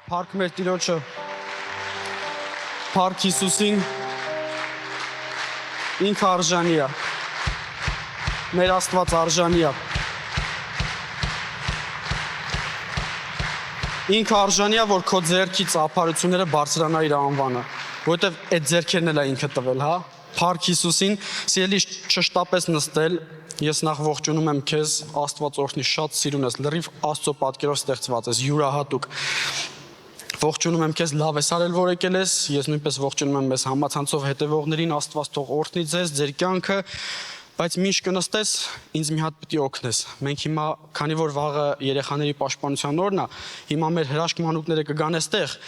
Փառք մեր Տիրոջը, փառք Հիսուսին, ինքը արժանի է, մեր Աստված արժանի է, ինքը արժանի է, որ քո ձեռքից ապարությունները բարձրանա իր անվանը, որովհետև այդ ձեռքերն էլ է ինքը տվել, հա, փառք Հիսուսին, սիրելի չշտապես նստել, ես նախ ողջունում եմ քեզ, Աստված օրհնի, շատ սիրուն ես, լրիվ Աստծո պատկերով ստեղծված ես, յուրահատուկ։ Ողջունում եմ քեզ, լավ ես արել, որ եկել ես, ես նույնպես ողջունում եմ մեզ համացանցով հետևողներին, Աստված թող օրհնի ձեզ, ձեր կյանքը, բայց մինչ կնստես, ինձ մի հատ պիտի օգնես։ Մենք հիմա, քանի որ վաղը երեխաների պաշտպանության օրն է, հիմա մեր հրաշք մանուկները կգան այստեղ,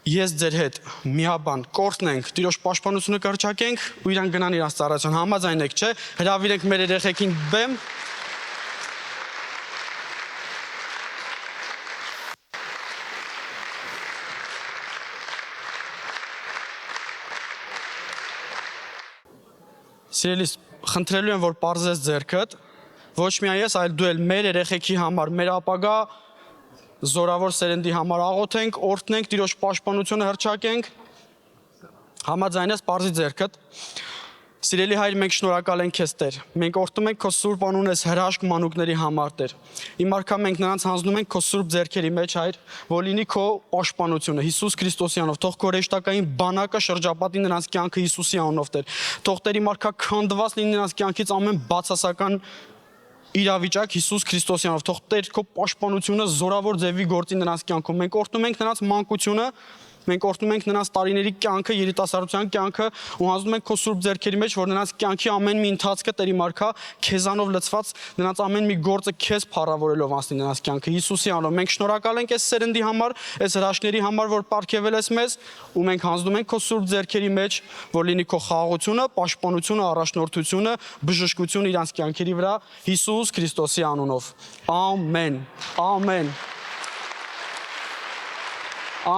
ես ձեր հետ միաբան կորտնենք, Տիրոջ պաշտպանությունը կհռչակենք ու իրան գնան իրաց ծառայության, համաձայն եք, չէ՞, հրավիրենք մեր երեխեքին բեմ։ Սիրելիս, խնդրելու եմ, որ պարզես ձեռքդ, ոչ միայն ես, այլ դու էլ մեր երեխեքի համար, մեր ապագա զորավոր սերնդի համար աղոթենք, օրհնենք, Տիրոջ պաշտպանությունը հռչակենք, համաձայն ես, պարզի ձեռքդ։ Սիրելի Հայր, մենք շնորհակալ ենք քեզ Տեր։ Մենք օրհնում ենք քո սուրբ անունես հրաշք մանուկների համար Տեր։ Իմ արքա մենք նրանց հանձնում ենք քո սուրբ ձեռքերի մեջ, Հայր, որ լինի քո պաշտպանությունը Հիսուս Քրիստոսի անունով։ Թող քո ռեշտակային բանակը շրջապատի նրանց կյանքը Հիսուսի անունով Տեր։ Թող Տեր իմ արքա քանդված լինի նրանց կյանքից ամեն բացասական իրավիճակ Հիսուս Քրիստոսի անունով։ Թող Տեր քո պաշտպանությունը զորավոր ձևի գործի նրանց կյանքում։ Մենք օրհնում ենք նրանց մանկությունը, մենք օրհնում ենք նրանց տարիների կյանքը, երիտասարդության կյանքը ու հանձնում ենք քո սուրբ ձեռքերի մեջ, որ նրանց կյանքի ամեն մի ընթացքը Տեր իմ արքա քեզանով լցված, նրանց ամեն մի գործը քեզ փառավորելով անցնի նրանց կյանքը Հիսուսի անունով։ Մենք շնորհակալ ենք այս սերնդի համար, այս հրաշքների համար, որ պարգևել ես մեզ, ու մենք հանձնում ենք քո սուրբ ձեռքերի մեջ, որ լինի քո խաղաղությունը, պաշտպանությունը, առաջնորդությունը, բժշկությունը իրանց կյանքերի վրա Հիսուս Քրիստոսի անունով։ Ամեն։ Ամեն։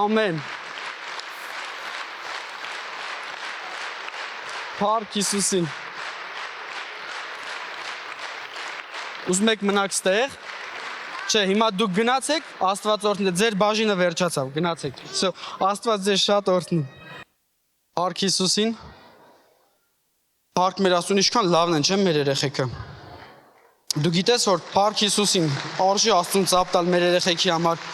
Ամեն։ Փառք Հիսուսին։ Ուզում եք մնաք ստեղ։ Չէ, հիմա դուք գնացեք, Աստված օրհնի, ձեր բաժինը վերջացավ, գնացեք։ Всё, Աստված ձեզ շատ օրհնի։ Փառք Հիսուսին։ Փառք մեր Աստծուն, ինչքան լավն են, չէ՞, մեր երեխեքը։ Դու գիտես, որ փառք Հիսուսին, արժի Աստծուն ծափ տալ մեր երեխեքի համար։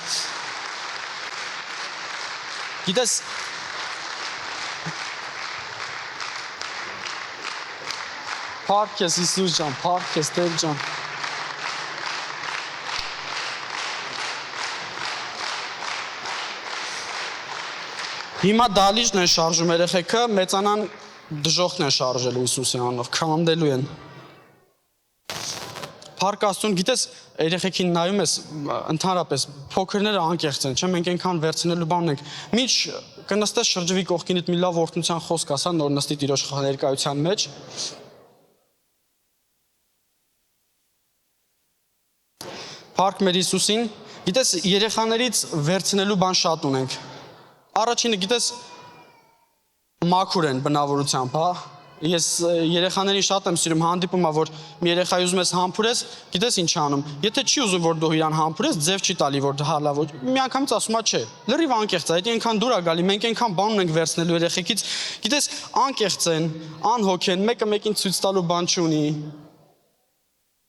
Գիտես, փառք ես Հիսուս ջան, փառք ես Տեր ջան։ Հիմա դալիճն են շարժում երեխեքը, մեծանան դժոխքն են շարժելու Հիսուսի անունով, քանդելու են։ Փառք Աստծուն, գիտես, երեխեքին նայում ես, ընդհանրապես փոքրները անկեղծ են, չէ՞, մենք այնքան վերցնելու բան ունենք։ Մինչ կնստես շրջվի կողքինդ մի լավ օրհնության խոսք ասա, նոր նստի Տիրոջ ներկայության մեջ։ Փառք մեր Հիսուսին, գիտես, երեխաներից վերցնելու բան շատ ունենք։ Առաջինը, գիտես, մաքուր են բնավորությամբ, հա։ Ես երեխաներին շատ եմ սիրում, հանդիպում է, որ մի երեխայի ուզում ես համբուրես, գիտես ինչ անում։ Եթե չի ուզում, որ դու իրան համբուրես, ձև չի տալի, որ հալա ոչ։ Միանգամից ասում է չէ։ Լրիվ անկեղծ է, դա այնքան դուր է գալի, մենք այնքան բան ունենք վերցնելու երեխեքից։ Գիտես, անկեղծ են, անհոգ են, մեկը մեկին ցույց տալու բան չունի։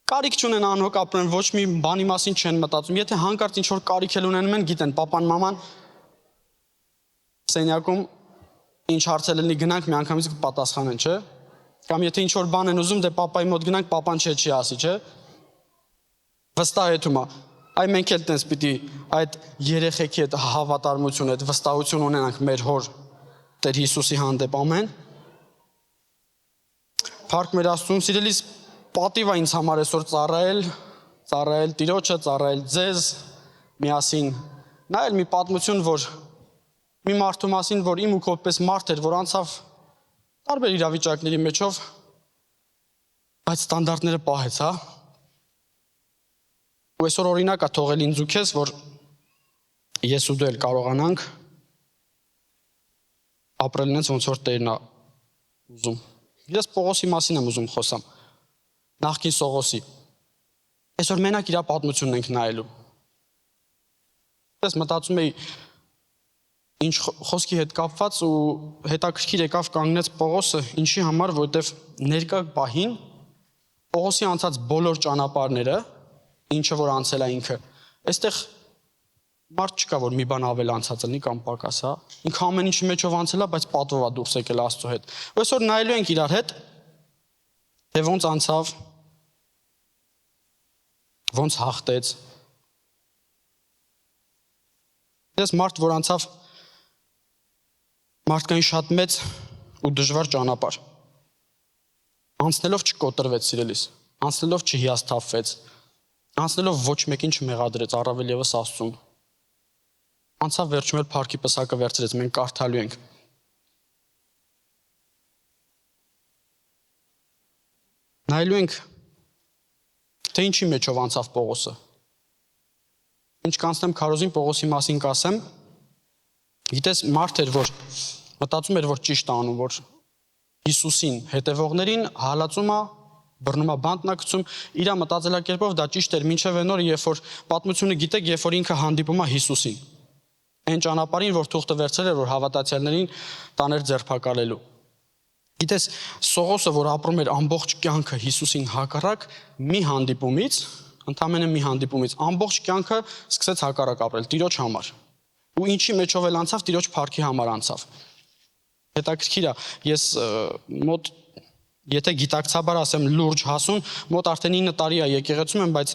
Կարիք չունեն անհոգ ապրեն, ոչ մի բանի մասին չեն մտածում։ Եթե հանկարծ ինչ-որ կարիք էլ ունենում են, գիտեն, պապան, մաման սենյակում ինչ հարցել լինի գնանք, միանգամից կպատասխանեն, չէ՞։ Կամ եթե ինչ-որ բան են ուզում, դե պապայի մոտ գնանք, պապան չի ասի, չէ՞։ Վստահեցում է։ Այ մենք էլ տենց պիտի այդ երեխեքի հետ հավատարմություն, այդ վստահություն ունենանք մեր հոր Տեր Հիսուսի հանդեպ, ամեն։ Փառք մեր Աստծուն, սիրելիս, պատիվ է ինձ համար այսօր ծառայել Տիրոջը, ծառայել ձեզ միասին։ Նայել մի պատմություն, որ մի մարդու մասին, որ իմ ու քոպես մարդ էր, որ անցավ տարբեր իրավիճակների մեջով, բայց ստանդարտները պահեց, հա։ Ու այսօր օրինակ է թողել ինձ ու քեզ, որ ես ու դու էլ կարողանանք ապրել նենց ոնց որ Տերն է ուզում։ Ես Պողոսի մասին եմ ուզում խոսամ։ Նախկին Սողոսի։ Այսօր մենակ իր պատմությունն ենք նայելու։ Ես մտածում էի ինչ խոսքի հետ կապված ու հետաքրքիր եկավ կանգնեց Պողոսը, ինչի համար, որովհետև ներկա պահին Պողոսի անցած բոլոր ճանապարհները, ինչը որ անցել է ինքը, այստեղ մարդ չկա, որ մի բան ավել անցած լինի կամ պակաս, հա։ Ինքը ամեն ինչի մեջով անցել է, բայց պատվով է դուրս եկել Աստծո հետ։ Այսօր նայելու ենք իրար հետ, թե ոնց անցավ, ոնց հաղթեց։ Ես մարդ, որ անցավ մարդկային շատ մեծ ու դժվար ճանապարհ։ Անցնելով չկոտրվեց, սիրելիս, անցնելով չհիասթափվեց, անցնելով ոչ մեկին չմեղադրեց, առավել ևս Աստծուն։ Անցավ վերջում էլ փառքի պսակը վերցրեց, մենք կարդալու ենք։ Նայելու ենք, թե ինչի մեջով անցավ Պողոսը։ Ինչ կանցնեմ քարոզին Պողոսի մասին կասեմ, գիտես մարդ էր, որ մտածում էր, որ ճիշտ է անում, որ Հիսուսին հետևողներին հալածում է, բռնում է, բանտն է գցում, իր մտածելակերպով դա ճիշտ էր, մինչև այն օրը, երբ որ պատմությունը գիտեք, երբ որ ինքը հանդիպում է Հիսուսին։ Այն ճանապարհին, որ թուղթը վերցրել էր, որ հավատացյալներին տաներ ձերբակալելու։ Գիտես, Սողոսը, որ ապրում էր ամբողջ կյանքը Հիսուսին հակառակ, մի հանդիպումից, ընդամենը մի հանդիպումից, ամբողջ կյանքը սկսեց հակառակ ապրել Տիրոջ համար։ Ու ինչի մեջով էլ անցավ, Տիրոջ փառքի համար անցավ։ Հետաքրքիր է, ես մոտ, եթե գիտակցաբար ասեմ լուրջ հասուն, մոտ արդեն 9 տարի է եկեղեցում եմ, բայց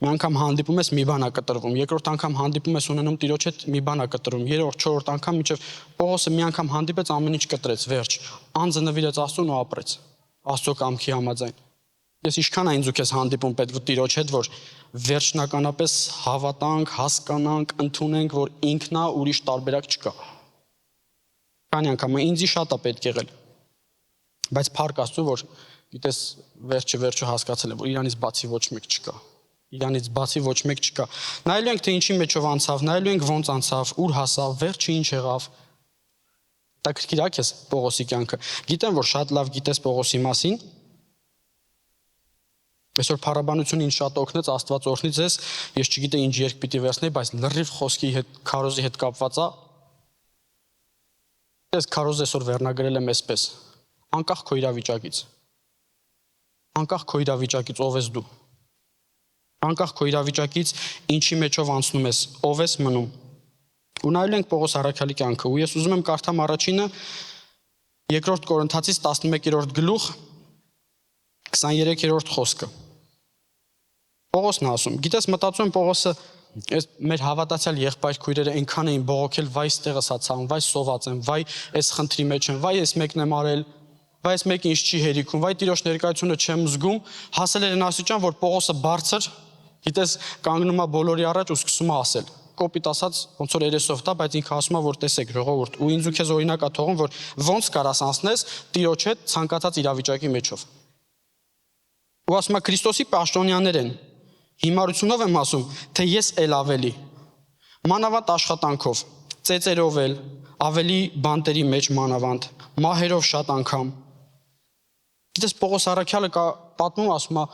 մի անգամ հանդիպում ես, մի բան է կտրվում, երկրորդ անգամ հանդիպում ես ունենում Տիրոջ հետ, մի բան է կտրվում, երրորդ, չորրորդ անգամ մինչև Պողոսը մի անգամ հանդիպեց, ամեն ինչ կտրեց, վերջ, անձը նվիրեց Աստծուն ու ապրեց, Աստծո կամքի համաձայն։ Ես ինչքան է ինձ ու քեզ հանդիպում պետք է Տիրոջ հետ, որ վերջնականապես հավատանք, հասկանանք, ընդունենք, որ ինքն է, ուրիշ տարբերակ չկա։ Քանի անգամ ինձի շատ է պետք եղել։ Բայց փառք Աստծո, որ գիտես վերջը հասկացել եմ, որ իրանից բացի ոչ մեկ չկա։ Իրանից բացի ոչ մեկ չկա։ Նայելու ենք, թե ինչի մեջով անցավ, նայելու ենք ոնց անցավ, ուր հասավ, վերջը ինչ եղավ։ Հետաքրքիր է քեզ Պողոսի կյանքը։ Գիտեմ, որ շատ լավ գիտես Պողոսի մասին։ Այսօր փառաբանությունը ինձ շատ օգնեց, Աստված օրհնի ձեզ։ Ես չգիտեի ինչ երկ պիտի վերցնեի, բայց լրիվ խոսքի հետ, քարոզի հետ կապված է։ Ես քարոզը այսօր վերնագրել եմ այսպես. անկախ քո իրավիճակից։ Անկախ քո իրավիճակից ով ես դու։ Անկախ քո իրավիճակից ինչի մեջով անցնում ես, ով ես մնում։ Ու նայելու ենք Պողոս առաքյալի կյանքը, ու ես ուզում եմ կարդամ առաջինը 2 Կորինթացիս 11-րդ գլուխ 23-րդ խոսքը։ Պողոսն ասում, գիտես մտածում եմ Պողոսը այս մեր հավատացյալ եղբայր քույրերը այնքան էին բողոքել, վայ ստեղս հա ցավում, վայ սոված եմ, վայ այս խնդրի մեջ եմ, վայ այս մեկն եմ արել, վայ այս մեկը ինչ չի հերիքում, վայ Տիրոջ ներկայությունը չեմ զգում, հասել էր այն աստիճան, որ Պողոսը բարձր, գիտես, կանգնում է բոլորի առաջ ու սկսում է ասել։ Կոպիտ ասած, ոնց որ երեսով տա, բայց ինքը ասում է, որ տեսեք, ժողովուրդ, ու ինձ ու քեզ օրինակ է թողում, որ ոնց կարաս անցնես Տիրոջ հետ ցանկացած իրավիճակի մեջով։ Ու ասում է Քրիստոսի պաշտոնյաներ են։ Հիմարությունով եմ ասում, թե ես էլ ավելի, մանավանդ աշխատանքով, ծեծերով էլ, ավելի բանտերի մեջ մանավանդ, մահերով շատ անգամ։ Գիտես Պողոս առաքյալը պատմում ասում է,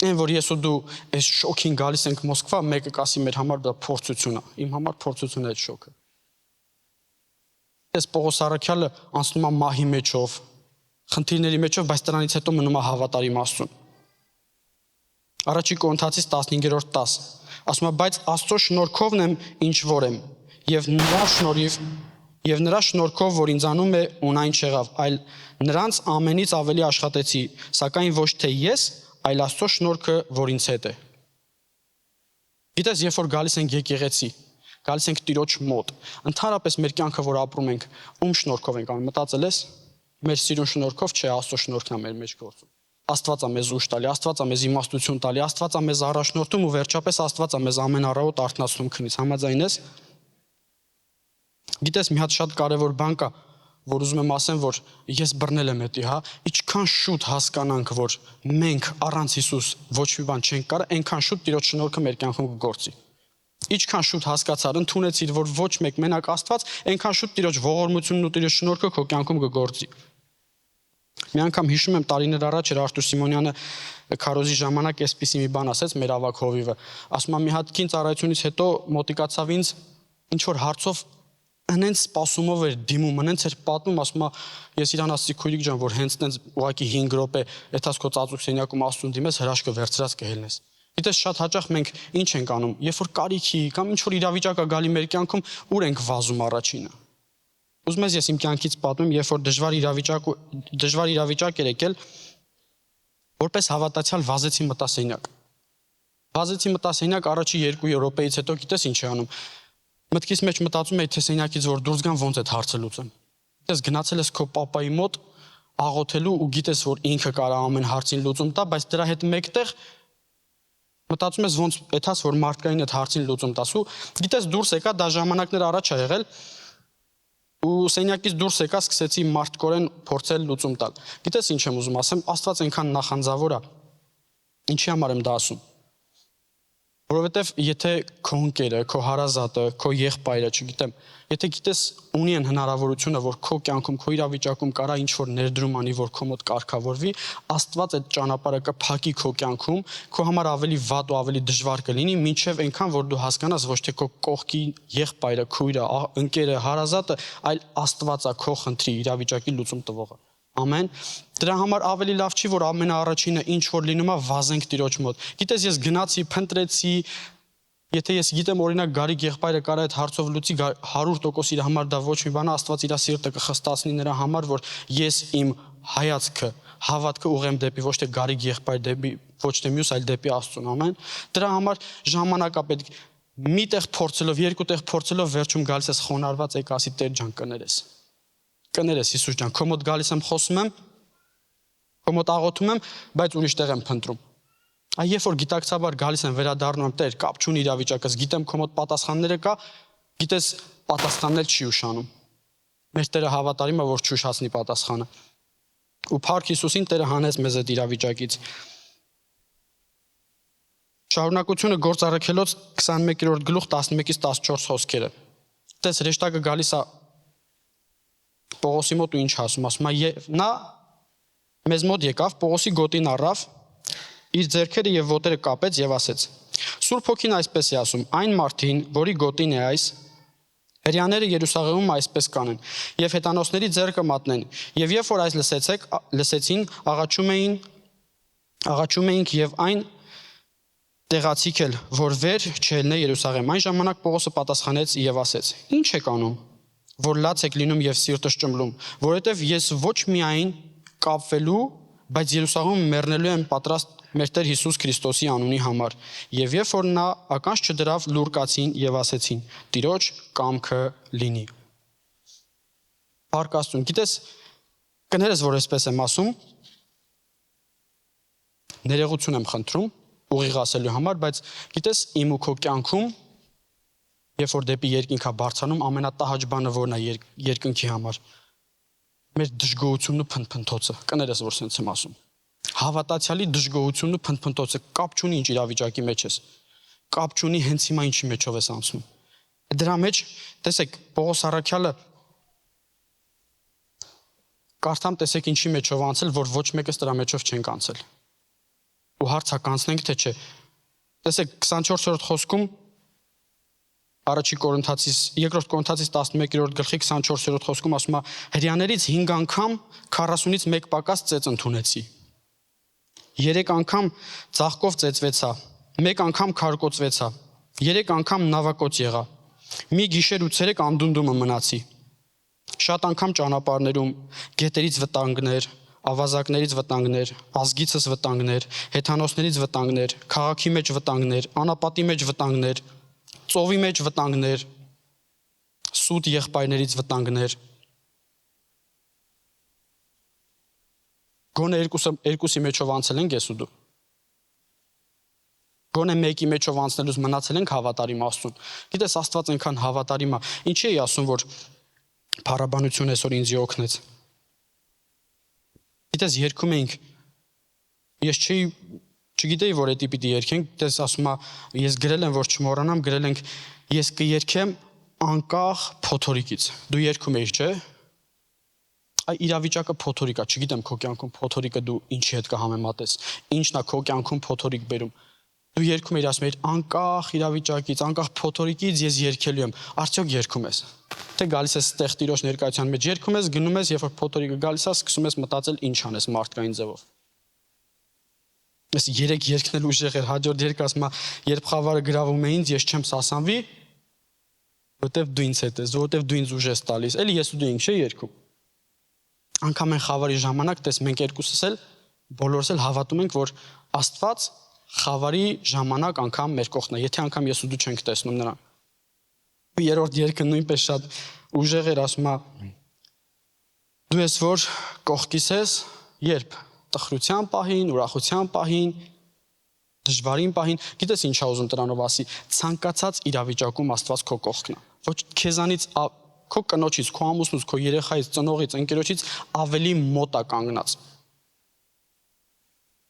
այն որ ես ու դու այս շոքին գալիս ենք Մոսկվա, մեկը կասի մեր համար դա փորձություն է, իմ համար փորձություն է այդ շոկը։ Այս Պողոս առաքյալը անցնում է մահի մեջով, խնդիրների մեջով, բայց դրանից հետո մնում է հավատարիմ Աստծուն։ Առաջի Կորինթացիս 15:10 ասում է, բայց Աստծո շնորհքովն եմ ինչ որ եմ, եւ նրա շնորհքով, որ ինձանում է ունայն չեղավ, այլ նրանց ամենից ավելի աշխատեցի, սակայն ոչ թե ես, այլ Աստծո շնորհքը, որ ինձ հետ է։ Գիտես, երբ որ գալիս ենք եկեղեցի, գալիս ենք Տիրոջ մոտ, ընդհանրապես մեր կյանքը, որ ապրում ենք, ում շնորհքով ենք անում, մտածել ես, մեր սիրուն շնորհքով չէ, Աստծո շնորհքն է մեր մեջ գործում։ Աստված է մեզ ուժ տալի, Աստված է մեզ իմաստություն տալի, Աստված է մեզ առաջնորդում ու վերջապես Աստված է մեզ ամեն առավոտ արթնացնում քնից, համաձայն ես։ Գիտես, մի հատ շատ կարևոր բան կա, որ ուզում եմ ասեմ, որ ես բռնել եմ էտի, հա, ինչքան շուտ հասկանանք, որ մենք առանց Հիսուս ոչ մի բան չենք կարող, այնքան շուտ Տիրոջ շնորհքը մեր կյանքում կգործի։ Ինչքան շուտ հասկացար, ընդունեցիր, որ ոչ մեկ մենակ Աստված, այնքան շուտ Տիրոջ ողորմությունն ու Տիրոջ շնորհքը քո կյանքում կգործի։ Մի անգամ հիշում եմ տարիներ առաջ էր Արտուր Սիմոնյանը քարոզի ժամանակ էսպիսի մի բան ասեց մեր ավակ հովիվը։ Ասում եմ մի հատ քին ծառայությունից հետո մոտիկացավ ինձ ինչ որ հարցով հենց սպասումով էր դիմում, հենց էր պատմում, ասում եմ ես իրան ասացի քույրիկ ջան, որ հենց տենց ուղակի 5 րոպե եթաս քո ծածուկ սենյակում աստծուն դիմես հրաշքը վերցրած կհելնես։ Գիտես շատ հաճախ մենք ինչ ենք անում, երբ որ կարիքի կամ ինչ որ իրավիճակ է գալի մեր կյանքում, ուր ենք վազում առաջինը։ Ուզում ես ես իմ կյանքից պատմեմ, երբ որ դժվար իրավիճակ էր եկել, որպես հավատացյալ վազեցի մտասենյակ։ Վազեցի մտասենյակ առաջի 2 րոպեից հետո գիտես ինչ է անում։ Մտքիս մեջ մտածում էի թե սենյակից որ դուրս գամ ոնց այդ հարցը լուծեմ։ Գիտես գնացել ես քո պապայի մոտ աղոթելու ու գիտես որ ինքը կարող ամեն հարցին լուծում տա, բայց դրա հետ մեկտեղ մտածում ես ոնց այդհաս որ մարդկային այդ հարցին լուծում տաս ու գիտես դուրս եկա, դա ժամանակներ առաջ է եղել ու սենյակից դուրս եկա, սկսեցի մարդկորեն փորձել լուծում տալ։ Գիտես ինչ եմ ուզում ասեմ, Աստված այնքան նախանձավոր է։ Ինչի համար եմ դա ասում։ Որովհետև եթե քո ընկերը, քո հարազատը, քո եղբայրը, չգիտեմ, եթե գիտես ունի են հնարավորությունը, որ քո կյանքում, քո իրավիճակում կարա ինչ-որ ներդրում անի, որ քո մոտ կարգավորվի, Աստված այդ ճանապարհը կփակի քո կյանքում, քո համար ավելի վատ ու ավելի դժվար կլինի, մինչև այնքան, որ դու հասկանաս ոչ թե քո կողքի եղբայրը, քույրը, ընկերը, հարազատը, այլ Աստվածը քո խնդրի իրավիճակի լուծում տվողը։ Ամեն։ Դրա համար ավելի լավ չի, որ ամենաառաջինը ինչ որ լինում է վազենք Տիրոջ մոտ։ Գիտես ես գնացի, փնտրեցի, եթե ես գիտեմ օրինակ Գարիկ եղբայրը կարա այդ հարցով լուծի 100% իր համար դա ոչ մի բան է, Աստված իր սիրտը կխստացնի նրա համար, որ ես իմ հայացքը, հավատքը ուղեմ դեպի ոչ թե Գարիկ եղբայր դեպի ոչ թե մյուս, այլ դեպի Աստծուն, ամեն։ Դրա համար ժամանակ է պետք։ Մի տեղ փորձելով, երկու տեղ փորձելով վերջում գալիս ես խոնարհված, եկա ասի Տեր ջան կներես։ Կներես Հիսուս ջան, քո մոտ գալիս եմ խոսում եմ, քո մոտ աղոթում եմ, բայց ուրիշ տեղ եմ փնտրում։ Այ երբ որ գիտակցաբար գալիս եմ վերադառնում եմ, Տեր, կապ չունի իրավիճակս, գիտեմ քո մոտ պատասխանները կա, գիտես պատասխաննել չի ուշանում։ Մեր Տերը հավատարիմ է, որ չուշացնի պատասխանը։ Ու Փառք Հիսուսին Տերը հանեց մեզ այդ իրավիճակից։ Շարունակությունը Գործ առաքելոց 21-րդ գլուխ 11-ից 14 խոսքերը։ Տես հրեշտակը գալիս է Պողոսի մոտ ու ինչ ասում է նա մեզ մոտ եկավ, Պողոսի գոտին առավ, իր ձեռքերը եւ ոտերը կապեց եւ ասեց. Սուրբ Հոգին այսպես է ասում. այն մարդին, որի գոտին է այս, հրեաները Երուսաղեմում այսպես կանեն եւ հետանոսների ձեռքը մատնեն։ Եվ երբ որ այս լսեցին, աղաչում էինք եւ այն տեղացիք էլ, որ վեր չելնե Երուսաղեմ։ Այն ժամանակ Պողոսը պատասխանեց եւ ասեց. Ինչ եք անում, որ լաց եք լինում եւ սիրտս ճմլում, որովհետեւ ես ոչ միայն կապվելու, բայց Երուսաղեմում մեռնելու եմ պատրաստ մեր Տեր Հիսուս Քրիստոսի անունի համար։ Եվ երբ որ նա ականջ չդրավ, լուր կացին եւ ասեցին. Տիրոջ կամքը լինի։ Փառք Աստծուն։ Գիտես, կներես, որ այսպես եմ ասում, ներողություն եմ խնդրում ուղիղ ասելու համար, բայց գիտես իմ ու քո կյանքում երբ որ դեպի երկինքա բարձանում ամենատահաճ բանը որն է երկնքի համար մեր դժգոհությունն ու փնփնթոցը կներես որ սենց եմ ասում հավատացյալի դժգոհությունն ու փնփնթոցը կապ չունի ինչ իրավիճակի մեջ ես կապ չունի հենց հիմա ինչի մեջով ես անցնում դրա մեջ տեսեք Պողոս առաքյալը կարդամ տեսեք ինչի մեջով անցել որ ոչ մեկս դրա մեջով չենք անցել ու հարցա կանցնենք թե չէ տեսեք 24-րդ խոսքում երկրորդ Կորինթացիս 11-րդ գլխի 24-րդ խոսքում ասում է հրեաներից 5 անգամ 40-ից 1 պակաս ծեծ ընդունեցի 3 անգամ ծաղկով ծեծվեցա 1 անգամ քարկոծվեցա 3 անգամ նավակոծ եղա մի գիշեր ու ցերեկ անդունդումը մնացի շատ անգամ ճանապարհներում գետերից վտանգներ ավազակներից վտանգներ ազգիցս վտանգներ հեթանոսներից վտանգներ քաղաքի մեջ վտանգներ անապատի մեջ վտանգներ ծովի մեջ վտանգներ սուտ եղբայրներից վտանգներ գոնե երկուսի մեջով անցել ենք ես ու դու գոնե մեկի մեջով անցնելուց մնացել ենք հավատարիմ Աստծուն գիտես Աստված այնքան հավատարիմ է ինչի է ասում որ փառաբանություն այսօր ինձ օգնեց գիտես երգում էինք ես չգիտեի որ էդի պիտի երգենք դες ասում է ես գրել եմ որ չմոռանամ գրել ենք ես կերգեմ անկախ փոթորիկից դու երգում էիր չէ Այ իրավիճակը փոթորիկ է, չգիտեմ քո կյանքում փոթորիկը դու ինչի հետ կհամեմատես, ինչն է քո կյանքում փոթորիկ բերում։ Դու երգում ես, ասում ես, անկախ իրավիճակից, անկախ փոթորիկից ես երգելու եմ, արդյոք երգում ես։ Թե գալիս ես ստեղ Տիրոջ ներկայության մեջ երգում ես, գնում ես, երբ որ փոթորիկը գալիս է, սկսում ես մտածել ինչ անես մարդկային ձևով։ Ես երեք երգնել ուժեղ էր, հաջորդ երգ ասում եմ, երբ խավարը գրավում է ինձ, ես չեմ սասանվի, որտեվ դու ինձ հետ ես, որտեվ դու ինձ ուժ ես տալիս։ Էլի ես ու դու ինք չէ երգում։ Անկամ այն խավարի ժամանակ, տես մենք երկուսս էլ բոլորս էլ հավատում ենք, որ Աստված խավարի ժամանակ անգամ մեր կողքն է, եթե անգամ ես ու դու չենք տեսնում նրան։ Երրորդ երգը նույնպես շատ ուժեղ էր, ասում է. դու ես որ կողքիս ես, երբ տխրության պահին, ուրախության պահին, դժվարին պահին, գիտես ինչ ա ուզում դրանով ասի, ցանկացած իրավիճակում Աստված քո կողքն է։ Ոչ քեզանից քո կնոջից, քո ամուսնուց, քո երեխայից, ծնողից, ընկերոջից ավելի մոտ է կանգնած։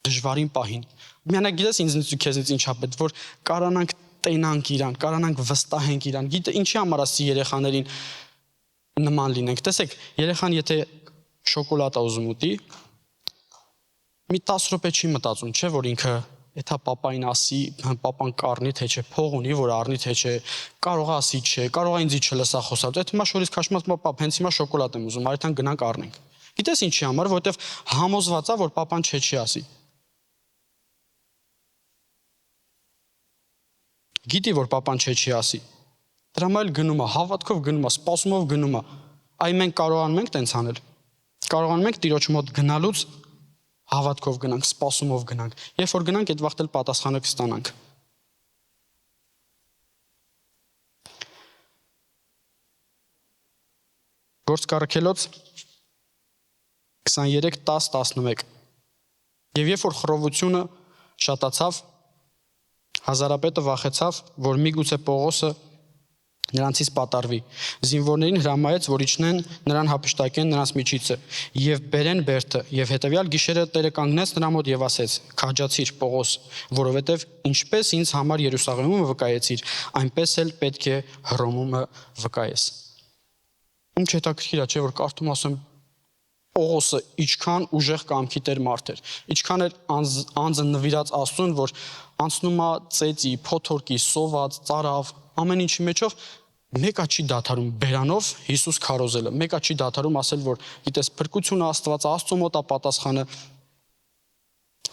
Դժվարին պահին։ Միանակ գիտես ինձնից ու քեզնից ինչ ա պետք, որ կարանանք տենանք իրան, կարանանք վստահենք իրան։ Գիտե ինչի համար ասի երեխաներին նման լինենք։ Տեսեք, երեխան եթե շոկոլադ է ուզում ուտի, մի 10 րոպե չի մտածում, չէ՞ որ ինքը Եթե պապային ասի, պապան կառնի թե չէ, փող ունի, որ առնի թե չէ, կարող է ասի չէ, կարող է ինձի չլսա խոսալ։ Այդ հիմա շորից քաշմած պապ, հենց հիմա շոկոլադ եմ ուզում, այդքան գնանք առնենք։ Գիտես ինչի համար, որովհետև համոզված է, որ պապան չի ասի։ Գիտի, որ պապան չի ասի։ Դրա համար գնում է, հավատքով գնում է, սպասումով գնում է։ Այ մենք կարողանում ենք տենց անել։ Կարողանում ենք Տիրոջ մոտ գնալուց հավատքով գնանք, սպասումով գնանք։ Երբ որ գնանք, այդ վաղտ էլ պատասխանը կստանանք։ Գործ կառքելոց 23:10-11 Եվ երբ որ խռովությունը շատացավ, Հազարապետը վախեցավ, որ միգուցե Պողոսը նրանցից պատառվի։ Զինվորներին հրամայեց, որ իջնեն նրան հափշտակեն նրանց միջիցը եւ բերեն բերդը, եւ հետեւյալ գիշերը Տերը կանգնեց նրա մոտ եւ ասեց. «Քաջացիր Պողոս, որովհետեւ ինչպես ինձ համար Երուսաղեմում վկայեցիր, այնպես էլ պետք է Հռոմում վկայես»։ Ինչ հետաքրքիր է, չէ՞ որ կարդում ասեմ Պողոսը ինչքան ուժեղ կամքի տեր մարդ էր, ինչքան էր անձը նվիրած Աստծուն, որ անցնում է ծեծի, փոթորկի, սոված, ծարավ, ամեն ինչի մեջով մեկը չի դադարում բերանով Հիսուս քարոզելը, մեկը չի դադարում ասել, որ գիտես փրկությունը Աստված, Աստծո մոտ է պատասխանը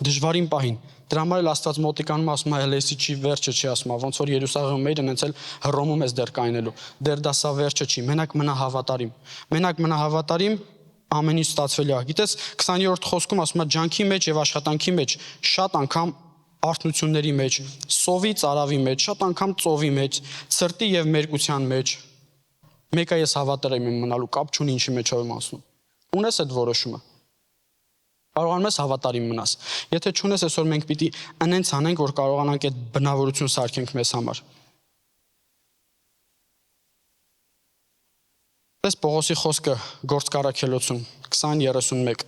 դժվարին պահին։ Դրա համար էլ Աստված մոտիկանում ասում է Հելեսի չի վերջը չի ասում, ոնց որ Երուսաղեմում էր, հենց էլ Հռոմում ես դեռ կայնելու։ Դեռ դա սա վերջը չի, մենակ մնա հավատարիմ։ Մենակ մնա հավատարիմ, ամեն ինչ ստացվելու է։ Գիտես 20-րդ խոսքում ասում է ջանքի մեջ եւ աշխատանքի մեջ շատ անգամ արթնությունների մեջ, սովի ծարավի մեջ, շատ անգամ ծովի մեջ, ցրտի եւ մերկության մեջ։ Մեկը ես հավատալ եմ մնալու, կապ չունի ինչի մեջ եմ ասում։ Ունես այդ որոշումը։ Կարողանում ես հավատարիմ մնաս։ Եթե չունես, այսօր մենք պիտի անենց անենք, որ կարողանանք այդ բնավորություն սարքենք մեզ համար։ Պես Պողոսի խոսքը Գործ կառաքելոցում 20:31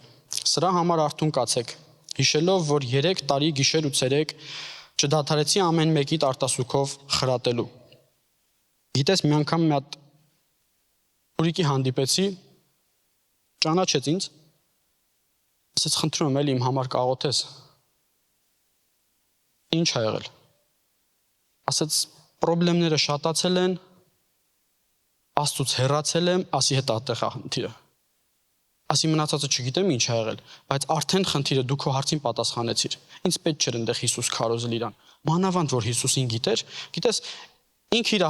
Սրա համար արթուն կացեք, հիշելով, որ 3 տարի գիշեր ու ցերեկ չդադարեցի ամեն մեկիդ արտասուքով խրատելու։ Գիտես, մի անգամ մի հատ ուրիկի հանդիպեցի, ճանաչեց ինձ, ասեց խնդրում եմ էլի իմ համար կաղոթես։ Ինչ ա եղել։ Ասեց խնդիրները շատացել են, Աստծուց հեռացել եմ, ասի հետ ատեղ է խնդիրը։ Ասի մնացածը չգիտեմ ինչ ա եղել, բայց արդեն խնդիրը դու քո հարցին պատասխանեցիր։ Ինձ պետք չէր այնտեղ Հիսուս քարոզել իրան։ Մանավանդ որ Հիսուսին գիտեր, գիտես, ինքը իր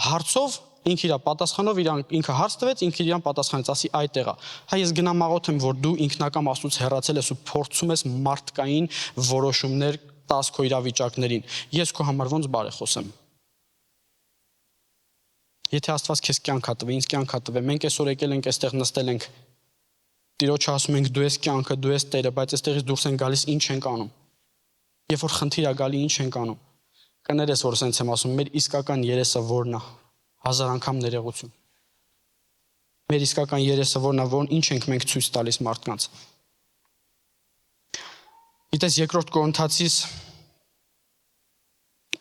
հարցով, ինքը իր պատասխանով ինքը հարց տվեց, ինքը իրան պատասխանեց, ասի այդտեղ է։ Հա ես գնամ աղոթեմ, որ դու ինքնական Աստծուց հեռացել ես ու փորձում ես մարդկային որոշումներ տաս քո իրավիճակներին։ Ես քո համար ոնց բարեխոսեմ։ Եթե Աստված քեզ կյանք հատվի, ինձ կյանք հատվի, մենք այսօր եկել ենք այստեղ նստել ենք։ Տիրոջը ասում ենք դու ես կյանքը, դու ես Տերը, բայց այստեղից դուրս են գալիս ինչ ենք անում։ Երբ որ խնդիր է գալի ինչ ենք անում։ Կներես որ սենց եմ ասում, մեր իսկական երեսը որն է։ 1000 անգամ ներողություն։ Մեր իսկական երեսը որն է, որն ինչ ենք մենք ցույց տալիս մարդկանց։ Գիտես 2 Կորինթացիս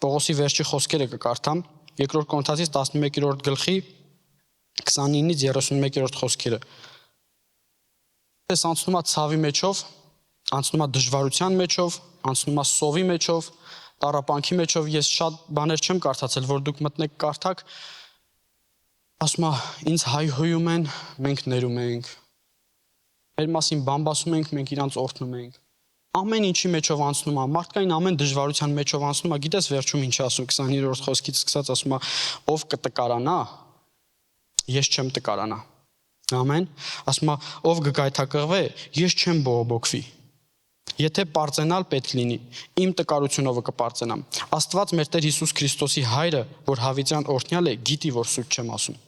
Պողոսի վերջի խոսքերը կկարդամ 2 Կորինթացիս 11-րդ գլխի 29-ից 31-րդ խոսքերը։ Ես անցնում է ցավի մեջով, անցնում է դժվարության մեջով, անցնում է սովի մեջով, տառապանքի մեջով, ես շատ բաներ չեմ կարդացել, որ դուք մտնեք կարդաք, ասում է, ինձ հայհոյում են, մենք ներում ենք, մեր մասին բամբասում ենք, մենք իրանց օրհնում ենք, ամեն ինչի մեջով անցնում է, մարդկային ամեն դժվարության մեջով անցնում է, գիտես վերջում ինչ ասում, 29-րդ խոսքից սկսած ասում է, ով կտկարանա, ես չեմ տկարանա, ամեն, ասում է, ով կգայթակղվե, ես չեմ բողոքվի, եթե պարծենալ պետք լինի, իմ տկարությունով կպարծենամ, Աստված մեր Տեր Հիսուս Քրիստոսի հայրը, որ հավիտյան օրհնյալ է, գիտի, որ սուտ չեմ ասում,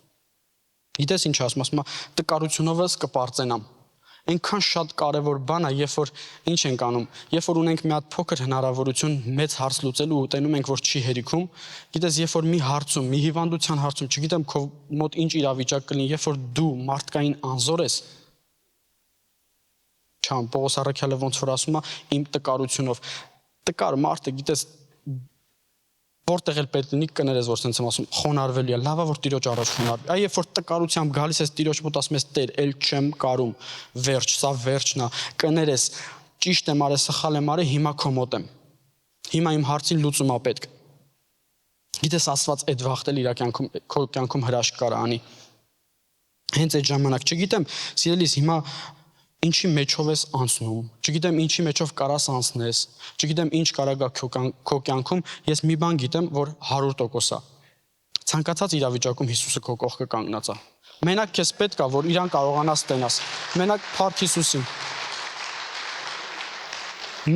գիտես ինչ ասում է, տկարությունովս կպարծենամ, այնքան շատ կարևոր բան է, երբ որ ինչ ենք անում, երբ որ ունենք մի հատ փոքր հնարավորություն մեծ հարց լուծելու ու ուտենում ենք, որ չի հերիքում, գիտես, երբ որ մի հարցում, մի հիվանդության հարցում, չգիտեմ քո մոտ ինչ իրավիճակ կլինի, երբ որ դու մարդկային անզոր ես, չան Պողոս առաքյալը ոնց որ ասում է, իմ տկարությունով, տկար մարդը, գիտես, որտեղ էլ պետք լինի կներես, որ sense եմ ասում, խոնարհվելու է, լավա որ Տիրոջ առաջ խոնարհվի։ Այ երբ որ տկարությամբ գալիս ես Տիրոջ մոտ ասում ես Տեր, ել չեմ կարում, վերջ, սա վերջն է, կներես, ճիշտ եմ արել, սխալ եմ արել, հիմա քո մոտ եմ։ Հիմա իմ հարցին լուծում է պետք։ Գիտես Աստված այդ վախտել իր կյանքում, քո կյանքում հրաշք կարա անի։ Հենց այդ ժամանակ, չգիտեմ, սիրելիս, հիմա ինչի մեջով ես անցնում, չգիտեմ ինչի մեջով կարաս անցնես, չգիտեմ ինչ կարա գա քո կյանքում, ես մի բան գիտեմ, որ 100% է։ Ցանկացած իրավիճակում Հիսուսը քո կողքը կանգնած է։ Մենակ քեզ պետք է, որ իրան կարողանաս տենաս։ Մենակ փառք Հիսուսին։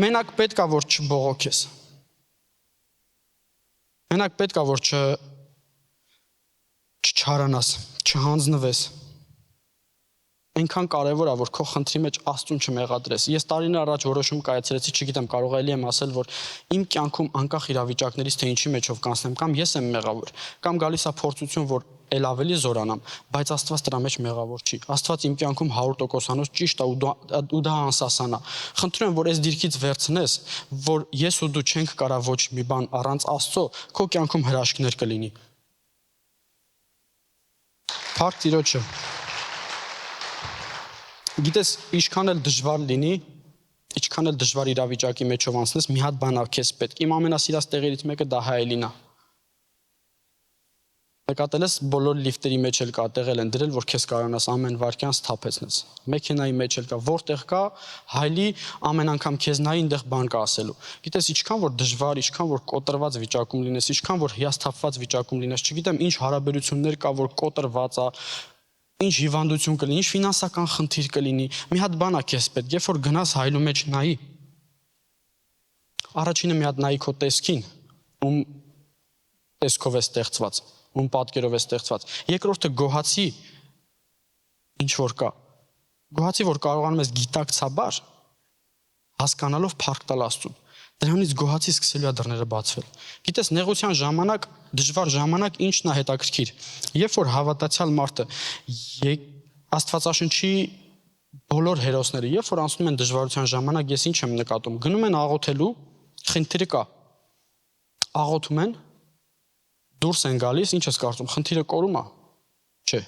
Մենակ պետք է, որ չբողոքես։ Մենակ պետք է, որ չչարանաս, չհանձնվես։ Այնքան կարևոր է, որ քո խնդրի մեջ Աստծուն չմեղադրես։ Ես տարիներ առաջ որոշում կայացրեցի, չգիտեմ, կարող էլի եմ ասել, որ իմ կյանքում անկախ իրավիճակներից թե ինչի մեջով կանցնեմ, կամ ես եմ մեղավոր, կամ գալիս է փորձություն, որ ել ավելի զորանամ, բայց Աստված դրա մեջ մեղավոր չի։ Աստված իմ կյանքում 100%-անոց ճիշտ է ու դա անսասան է։ Խնդրում եմ, որ այս դիրքից վերցնես, որ ես ու դու չենք կարա ոչ մի բան առանց Աստծո, քո կյանքում հրաշքներ կլինի։ Փառք Տիրոջը։ Գիտես, ինչքան էլ դժվար լինի, ինչքան էլ դժվար իրավիճակի մեջով անցնես, մի հատ բան ա քեզ պետք։ Իմ ամենասիրած տեղերից մեկը դա հայելին է։ Նկատել ես, բոլոր լիֆտերի մեջ էլ կա, տեղել են դրել, որ քեզ կարողանաս ամեն վայրկյան սթափեցնես։ Մեքենայի մեջ էլ կա, որտեղ կա, հայլի ամեն անգամ քեզ նայի, այնտեղ բան կա ասելու։ Գիտես, ինչքան որ դժվար, ինչքան որ կոտրված վիճակում լինես, ինչքան որ հիասթափված վիճակում լինես, չգիտեմ, ինչ հարաբերություններ կա, որ կոտրված է, ինչ հիվանդություն կլինի, ինչ ֆինանսական խնդիր կլինի, մի հատ բան է քեզ պետք, երբ որ գնաս հայլու մեջ նայի։ Առաջինը մի հատ նայի քո տեսքին, ում տեսքով է ստեղծված, ում պատկերով է ստեղծված։ Երկրորդը գոհացի, ինչ որ կա։ Գոհացի, որ կարողանում ես գիտակցաբար հասկանալով փառք տալ Աստծուն։ Դրանից գոհացի սկսելու է դռները բացվել։ Գիտես, նեղության ժամանակ, դժվար ժամանակ ինչն է հետաքրքիր։ Երբ որ հավատացյալ մարդը Աստվածաշնչի բոլոր հերոսները, երբ որ անցնում են դժվարության ժամանակ, ես ինչ եմ նկատում, գնում են աղոթելու, խնդիրը կա։ Աղոթում են, դուրս են գալիս, ինչ ես կարծում, խնդիրը կորում է։ Չէ։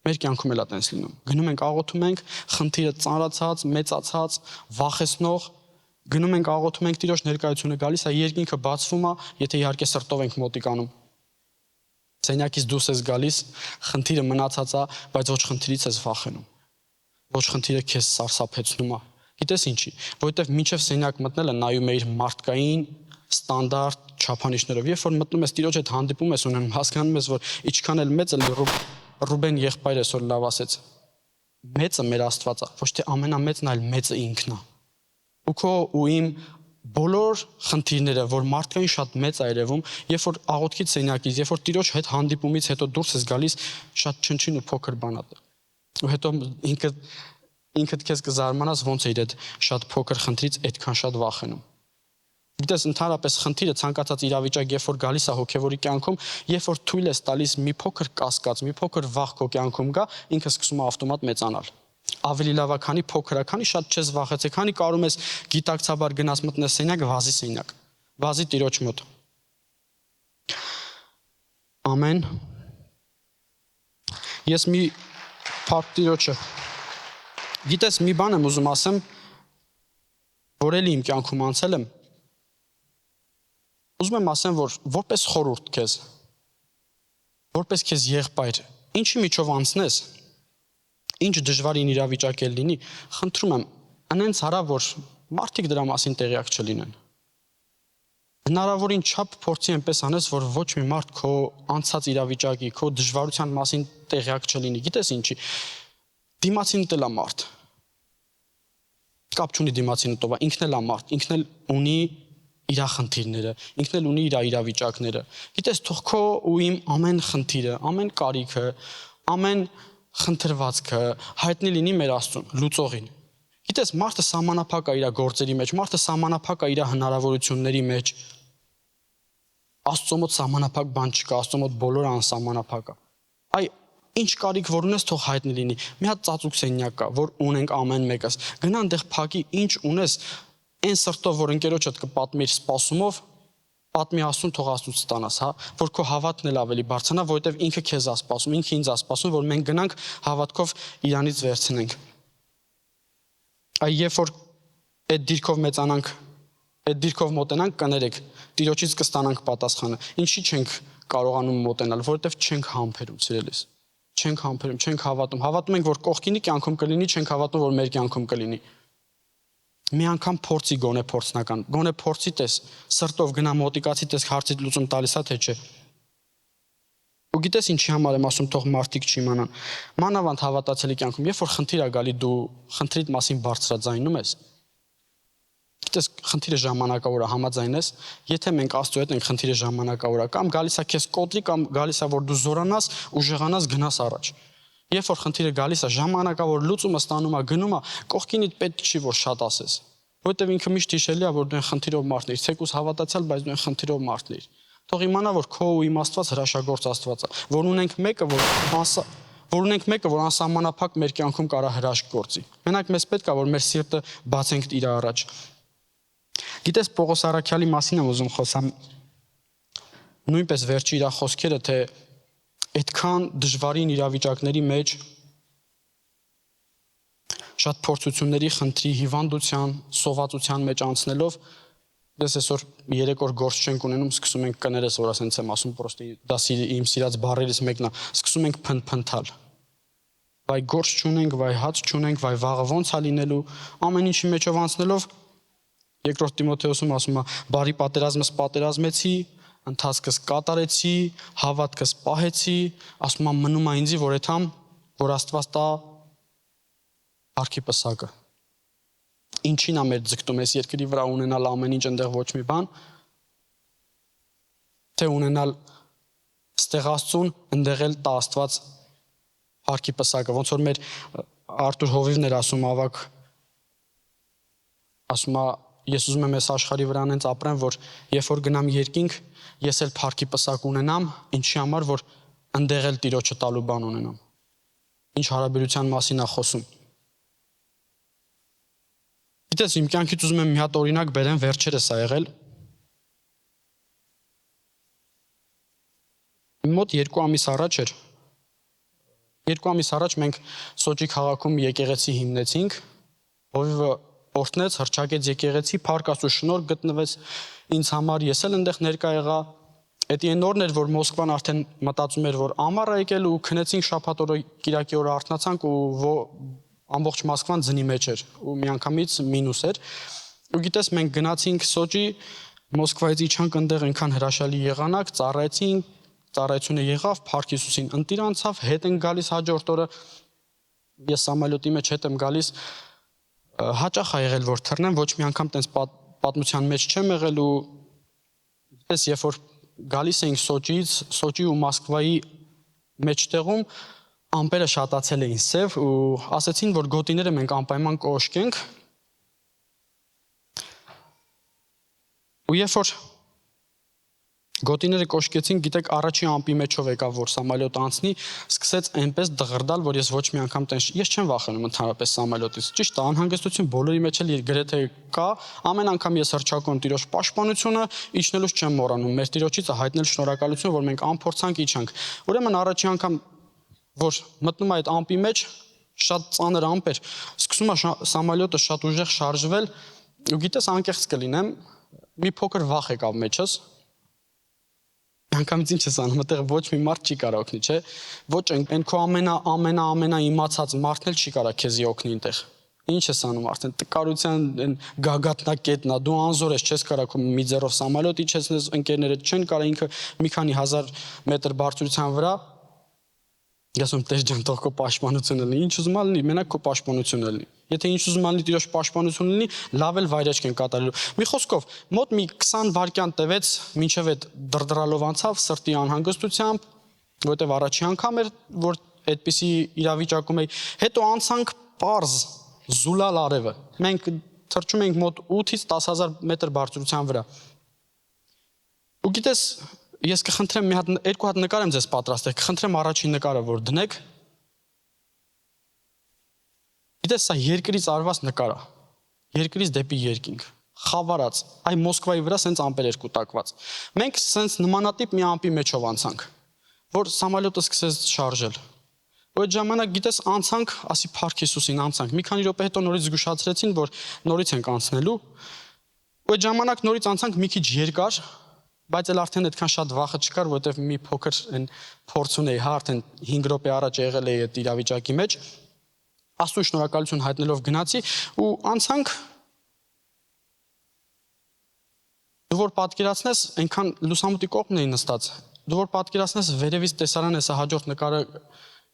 Մեր կյանքում էլ է տենց լինում։ Գնում ենք աղոթում ենք, խնդիրը ծանրացած, մեծացած, վախեցնող, գնում ենք աղոթում ենք, Տիրոջ ներկայությունը գալիս է, երկինքը բացվում է, եթե իհարկե սրտով ենք մոտիկանում։ Սենյակից դուրս ես գալիս, խնդիրը մնացած է, բայց ոչ խնդիրից ես վախենում։ Ոչ խնդիրը քեզ սարսափեցնում է։ Գիտես ինչի, որովհետև մինչև սենյակ մտնելը նայում է իր մարդկային ստանդարտ չափանիշներով։ Երբ որ մտնում ես Տիրոջ հետ հանդիպում ես ունենում, հասկանում ես, որ ինչքան էլ մեծ է Ռուբեն եղբայրը այսօր լավ ասեց։ Մեծը մեր Աստվածը, ոչ թե ամենամեծն, այլ մեծը ինքն է։ Ու քո ու իմ բոլոր խնդիրները, որ մարդկային շատ մեծ է երևում, երբ որ աղոթքից սենյակից, երբ որ Տիրոջ հետ հանդիպումից հետո դուրս ես գալիս, շատ չնչին ու փոքր բան է։ Ու հետո ինքդ քեզ կզարմանաս ոնց է իր այդ շատ փոքր խնդրից այդքան շատ վախենում։ Գիտես, ընդհանրապես խնդիրը ցանկացած իրավիճակ, երբ որ գալիս է հոգևորի կյանքում, երբ որ թույլ ես տալիս մի փոքր կասկած, մի փոքր վախ քո կյանքում գա, ինքը սկսում է ավտոմատ մեծանալ։ Ավելի լավ է, քանի փոքր է, քանի շատ չես վախեցել, քանի կարում ես գիտակցաբար գնաս մտնես սենյակ, վազի սենյակ։ Վազի Տիրոջ մոտ։ Ամեն։ Ես մի փառք Տիրոջը Գիտես, մի բան եմ ուզում ասեմ, որ էլի իմ կյանքում անցել եմ։ Ուզում եմ ասեմ, որ որպես խորհուրդ քեզ, որպես քեզ եղբայր, ինչի միջով անցնես, ինչ դժվարին իրավիճակ էլ լինի, խնդրում եմ, անենց արա, որ մարդիկ դրա մասին տեղյակ չլինեն։ Հնարավորին չափ փորձի այնպես անես, որ ոչ մի մարդ քո անցած իրավիճակի, քո դժվարության մասին տեղյակ չլինի։ Գիտես ինչի։ Դիմացինդ էլ է մարդ։ Կապ չունի դիմացինդ ով է, ինքն էլ է մարդ, ինքն էլ ունի իր խնդիրները, ինքն էլ ունի իր իրավիճակները։ Գիտես, թող քո ու իմ ամեն խնդիրը, ամեն կարիքը, ամեն խնդրվածքը հայտնի լինի մեր Աստծուն, լուծողին։ Գիտես, մարդը սահմանափակ է իր գործերի մեջ, մարդը սահմանափակ է իր հնարավորությունների մեջ։ Աստծո մոտ սահմանափակ բան չկա, Աստծո մոտ բոլորը անսահմանափակ է։ Այ ինչ կարիք որ ունես, թող հայտնի լինի։ Մի հատ ծածուկ սենյակ կա, որ ունենք ամեն մեկս։ Գնա այնտեղ փակի, ինչ ունես, այն սրտով, որ ընկերոջդ կպատմիր սպասումով, պատմի Աստծուն, թող Աստծուց ստանաս, հա, որ քո հավատն էլ ավելի բարձրանա, որովհետև ինքը քեզ է սպասում, ինքը ինձ է սպասում, որ մենք գնանք հավատքով իրանից վերցնենք։ Այ երբ որ այդ դիրքով մեծանանք, այդ դիրքով մոտենանք, կներեք, Տիրոջից կստանանք պատասխանը։ Ինչի չենք կարողանում մոտենալ, որովհետև չենք համբերում, սիրելիս։ Չենք համբերում, չենք հավատում։ Հավատում ենք, որ կողքինի կյանքում կլինի, չենք հավատում, որ մեր կյանքում կլինի։ Մի անգամ փորձի գոնե փորձնական, գոնե փորձի տես, սրտով գնա մոտիկացի տես, հարցիդ լուծում տալիս է թե չէ։ Ու գիտես ինչի համար եմ ասում, թող մարդիկ չիմանան։ Մանավանդ հավատացելի կյանքում, երբ որ խնդիր է գալի, դու խնդրիդ մասին բարձրաձայնում ես։ Գիտես, խնդիրը ժամանակավոր է, համաձայն ես, եթե մենք Աստծո հետ ենք, խնդիրը ժամանակավոր է, կամ գալիս է քեզ կոտրի, կամ գալիս է որ դու զորանաս ու ժեղանաս գնաս առաջ։ Երբ որ խնդիրը գալիս է, ժամանակավոր լուծումը ստանում է, գնում է, կողքինիդ պետք չի որ շատ ասես։ Որովհետև ինքը միշտ հիշելի է, որ դու այն խնդիրով մարդն ես, թեկուզ հավատացյալ, բայց դու այն խնդիրով մարդն ես։ Թող իմանա, որ քո ու իմ Աստված հրաշագործ Աստված է, որ ունենք մեկը, որ անսահմանափակ մեր կյանքում կարա հրաշք գործի։ Մենակ մեզ պետք է, որ մեր սիրտը բացենք իր առաջ։ Գիտես, Պողոս Առաքյալի մասին եմ ուզում խոսամ, նույնպես վերջի իր խոսքերը, թե այդքան դժվարին իրավիճակների մեջ շատ փորձությունների, խնդրի, հիվանդության, սովածության մեջ անցնելով, ես այսօր 3 օր գործ չենք ունենում, սկսում ենք կներես, որ ասենց եմ ասում, պրոստի դա իմ սիրած բառերից մեկն է, սկսում ենք փնթփնթալ։ Վայ գործ չունենք, վայ հաց չունենք, վայ վաղը ոնց է լինելու, ամեն ինչի մեջով անցնելով 2 Տիմոթեոսում ասում է, բարի պատերազմս պատերազմեցի, ընթացքս կատարեցի, հավատքս պահեցի, ասում է մնում է ինձի, որ եթամ, որ Աստված տա արքի պսակը։ Ինչին է մեր ձգտում ես երկրի վրա ունենալ ամեն ինչ ընդեղ ոչ մի բան, թե ունենալ ստեղ Աստծուն, ընդեղ էլ տա Աստված արքի պսակը, ոնց որ մեր Արտուր Հովիվն էր ասում ավակ, ասում է, ես ուզում եմ այս աշխարհի վրա անենց ապրեմ, որ երբ որ գնամ երկինք, ես էլ փառքի պսակ ունենամ, ինչի համար, որ ընդեղ էլ Տիրոջը տալու բան ունենամ։ Ինչ հարաբերության մասին է խոսում։ Գիտես, իմ կյանքից ուզում եմ մի հատ օրինակ բերեմ, վերջերս է եղել։ Մոտ 2 ամիս առաջ էր։ 2 ամիս առաջ մենք Սոճի քաղաքում եկեղեցի հիմնեցինք, Հովիվը օրհնեց, հռչակեց եկեղեցի, փառք Աստծո շնորհ գտնվեց ինձ համար, ես էլ այնտեղ ներկա եղա։ Էդի այն օրն էր, որ Մոսկվան արդեն մտածում էր, որ ամառ է եկել ու քնեցինք շաբաթ օրը, կիրակի օրը արթնացանք ու ամբողջ Մոսկվան ձնի մեջ էր ու միանգամից մինուս էր։ Ու գիտես, մենք գնացինք Սոճի, Մոսկվայից իջանք այնտեղ այնքան հրաշալի եղանակ, ծառայեցինք, ծառայությունը եղավ, փառք Հիսուսին ընտիր անցավ, հետ ենք գալիս հաջորդ օրը։ Ես սամալյոտի մեջ հետ եմ գալիս, հաճախ է եղել, որ թռնեմ, ոչ մի անգամ տենց պատմության մեջ չեմ եղել ու գիտես, երբ որ գալիս էինք Սոճիից, Սոճի ու Մոսկվայի մեջտեղում ամպերը շատացել էին սև ու ասեցին, որ գոտիները մենք անպայման կօժկենք։ Ու երբ որ գոտիները կոշկեցին, գիտեք, առաջի ամպի մեջով եկավ, որ սամալյոտ անցնի, սկսեց այնպես դղրդալ, որ ես ոչ մի անգամ ես չեմ վախենում ընդհանրապես սամալյոտից։ Ճիշտ է, անհանգստություն բոլորի մեջ էլ գրեթե կա, ամեն անգամ ես հռչակում Տիրոջ պաշտպանությունը, իջնելուց չեմ մոռանում, մեր Տիրոջից է հայտնել շնորհակալություն, որ մենք անփորձանք իջանք։ Ուրեմն առաջի անգամ, որ մտնում է այդ ամպի մեջ, շատ ծանր ամպեր, սկսում է սամալյոտը շատ ուժեղ շարժվել, ու գիտես անկեղծ կլինեմ, մի փոքր վախ եկավ մեջս։ Անկամից ինչ ես անում, այդտեղ ոչ մի մարդ չի կարող օգնի, չէ՞։ Ոչ այն քո ամենա իմացած մարդն էլ չի կարող քեզի օգնի այնտեղ։ Ինչ ես անում արդեն տկարության այն գագաթնակետն է, դու անզոր ես, չես կարող մի ձեռով սամալյոտ իջեցնես, ընկերներդ չեն կարող ինքը մի քանի հազար մետր բարձրության վրա։ Ասում տես ջան, թող քո պաշտպանությունը լինի, ինչ ուզում լինի, մենակ քո պաշտպանությունը լինի։ Եթե ինչ ուզում լինի, տիրոջ պաշտպանությունը լինի, լավ էլ վայրեջք են կատարելու։ Մի խոսքով, մոտ մի 20 վայրկյան տևեց, մինչև այդ դրդրալով անցավ սրտի անհանգստությամբ, որովհետև առաջի անգամ էր, որ այդպիսի իրավիճակում էի։ Հետո անցանք պարզ զուլալ արևը։ Մենք թռչում ենք մոտ 8-ից 10,000 մետր բարձրության վրա։ Ու գիտես, ես կխնդրեմ մի հատ երկու հատ նկար եմ ձեզ պատրաստել, կխնդրեմ առաջին նկարը որ դնեք։ Գիտես, սա երկրից արված նկար է։ Երկրից դեպի երկինք, խավարած, այ Մոսկվայի վրա սենց ամպեր էր կուտակված։ Մենք սենց նմանատիպ մի ամպի մեջով անցանք, որ սամալյոտը սկսեց շարժել։ Ու այդ ժամանակ գիտես անցանք, ասի Փառք Հիսուսին անցանք։ Մի քանի րոպե հետո նորից զգուշացրեցին, որ նորից ենք անցնելու։ Ու այդ ժամանակ նորից անցանք մի քիչ երկար, բայց էլ արդեն այդքան շատ վախը չկար, որովհետև մի փոքր այն փորձ ունեի, հա, արդեն 5 րոպե առաջ եղել էի այդ իրավիճակի մեջ։ Աստծուն շնորհակալություն հայտնելով գնացի ու անցանք։ Դու որ պատկերացնես, այնքան լուսամուտի կողմն էի նստած։ Դու որ պատկերացնես վերևից տեսարան էսա հաջորդ նկարը,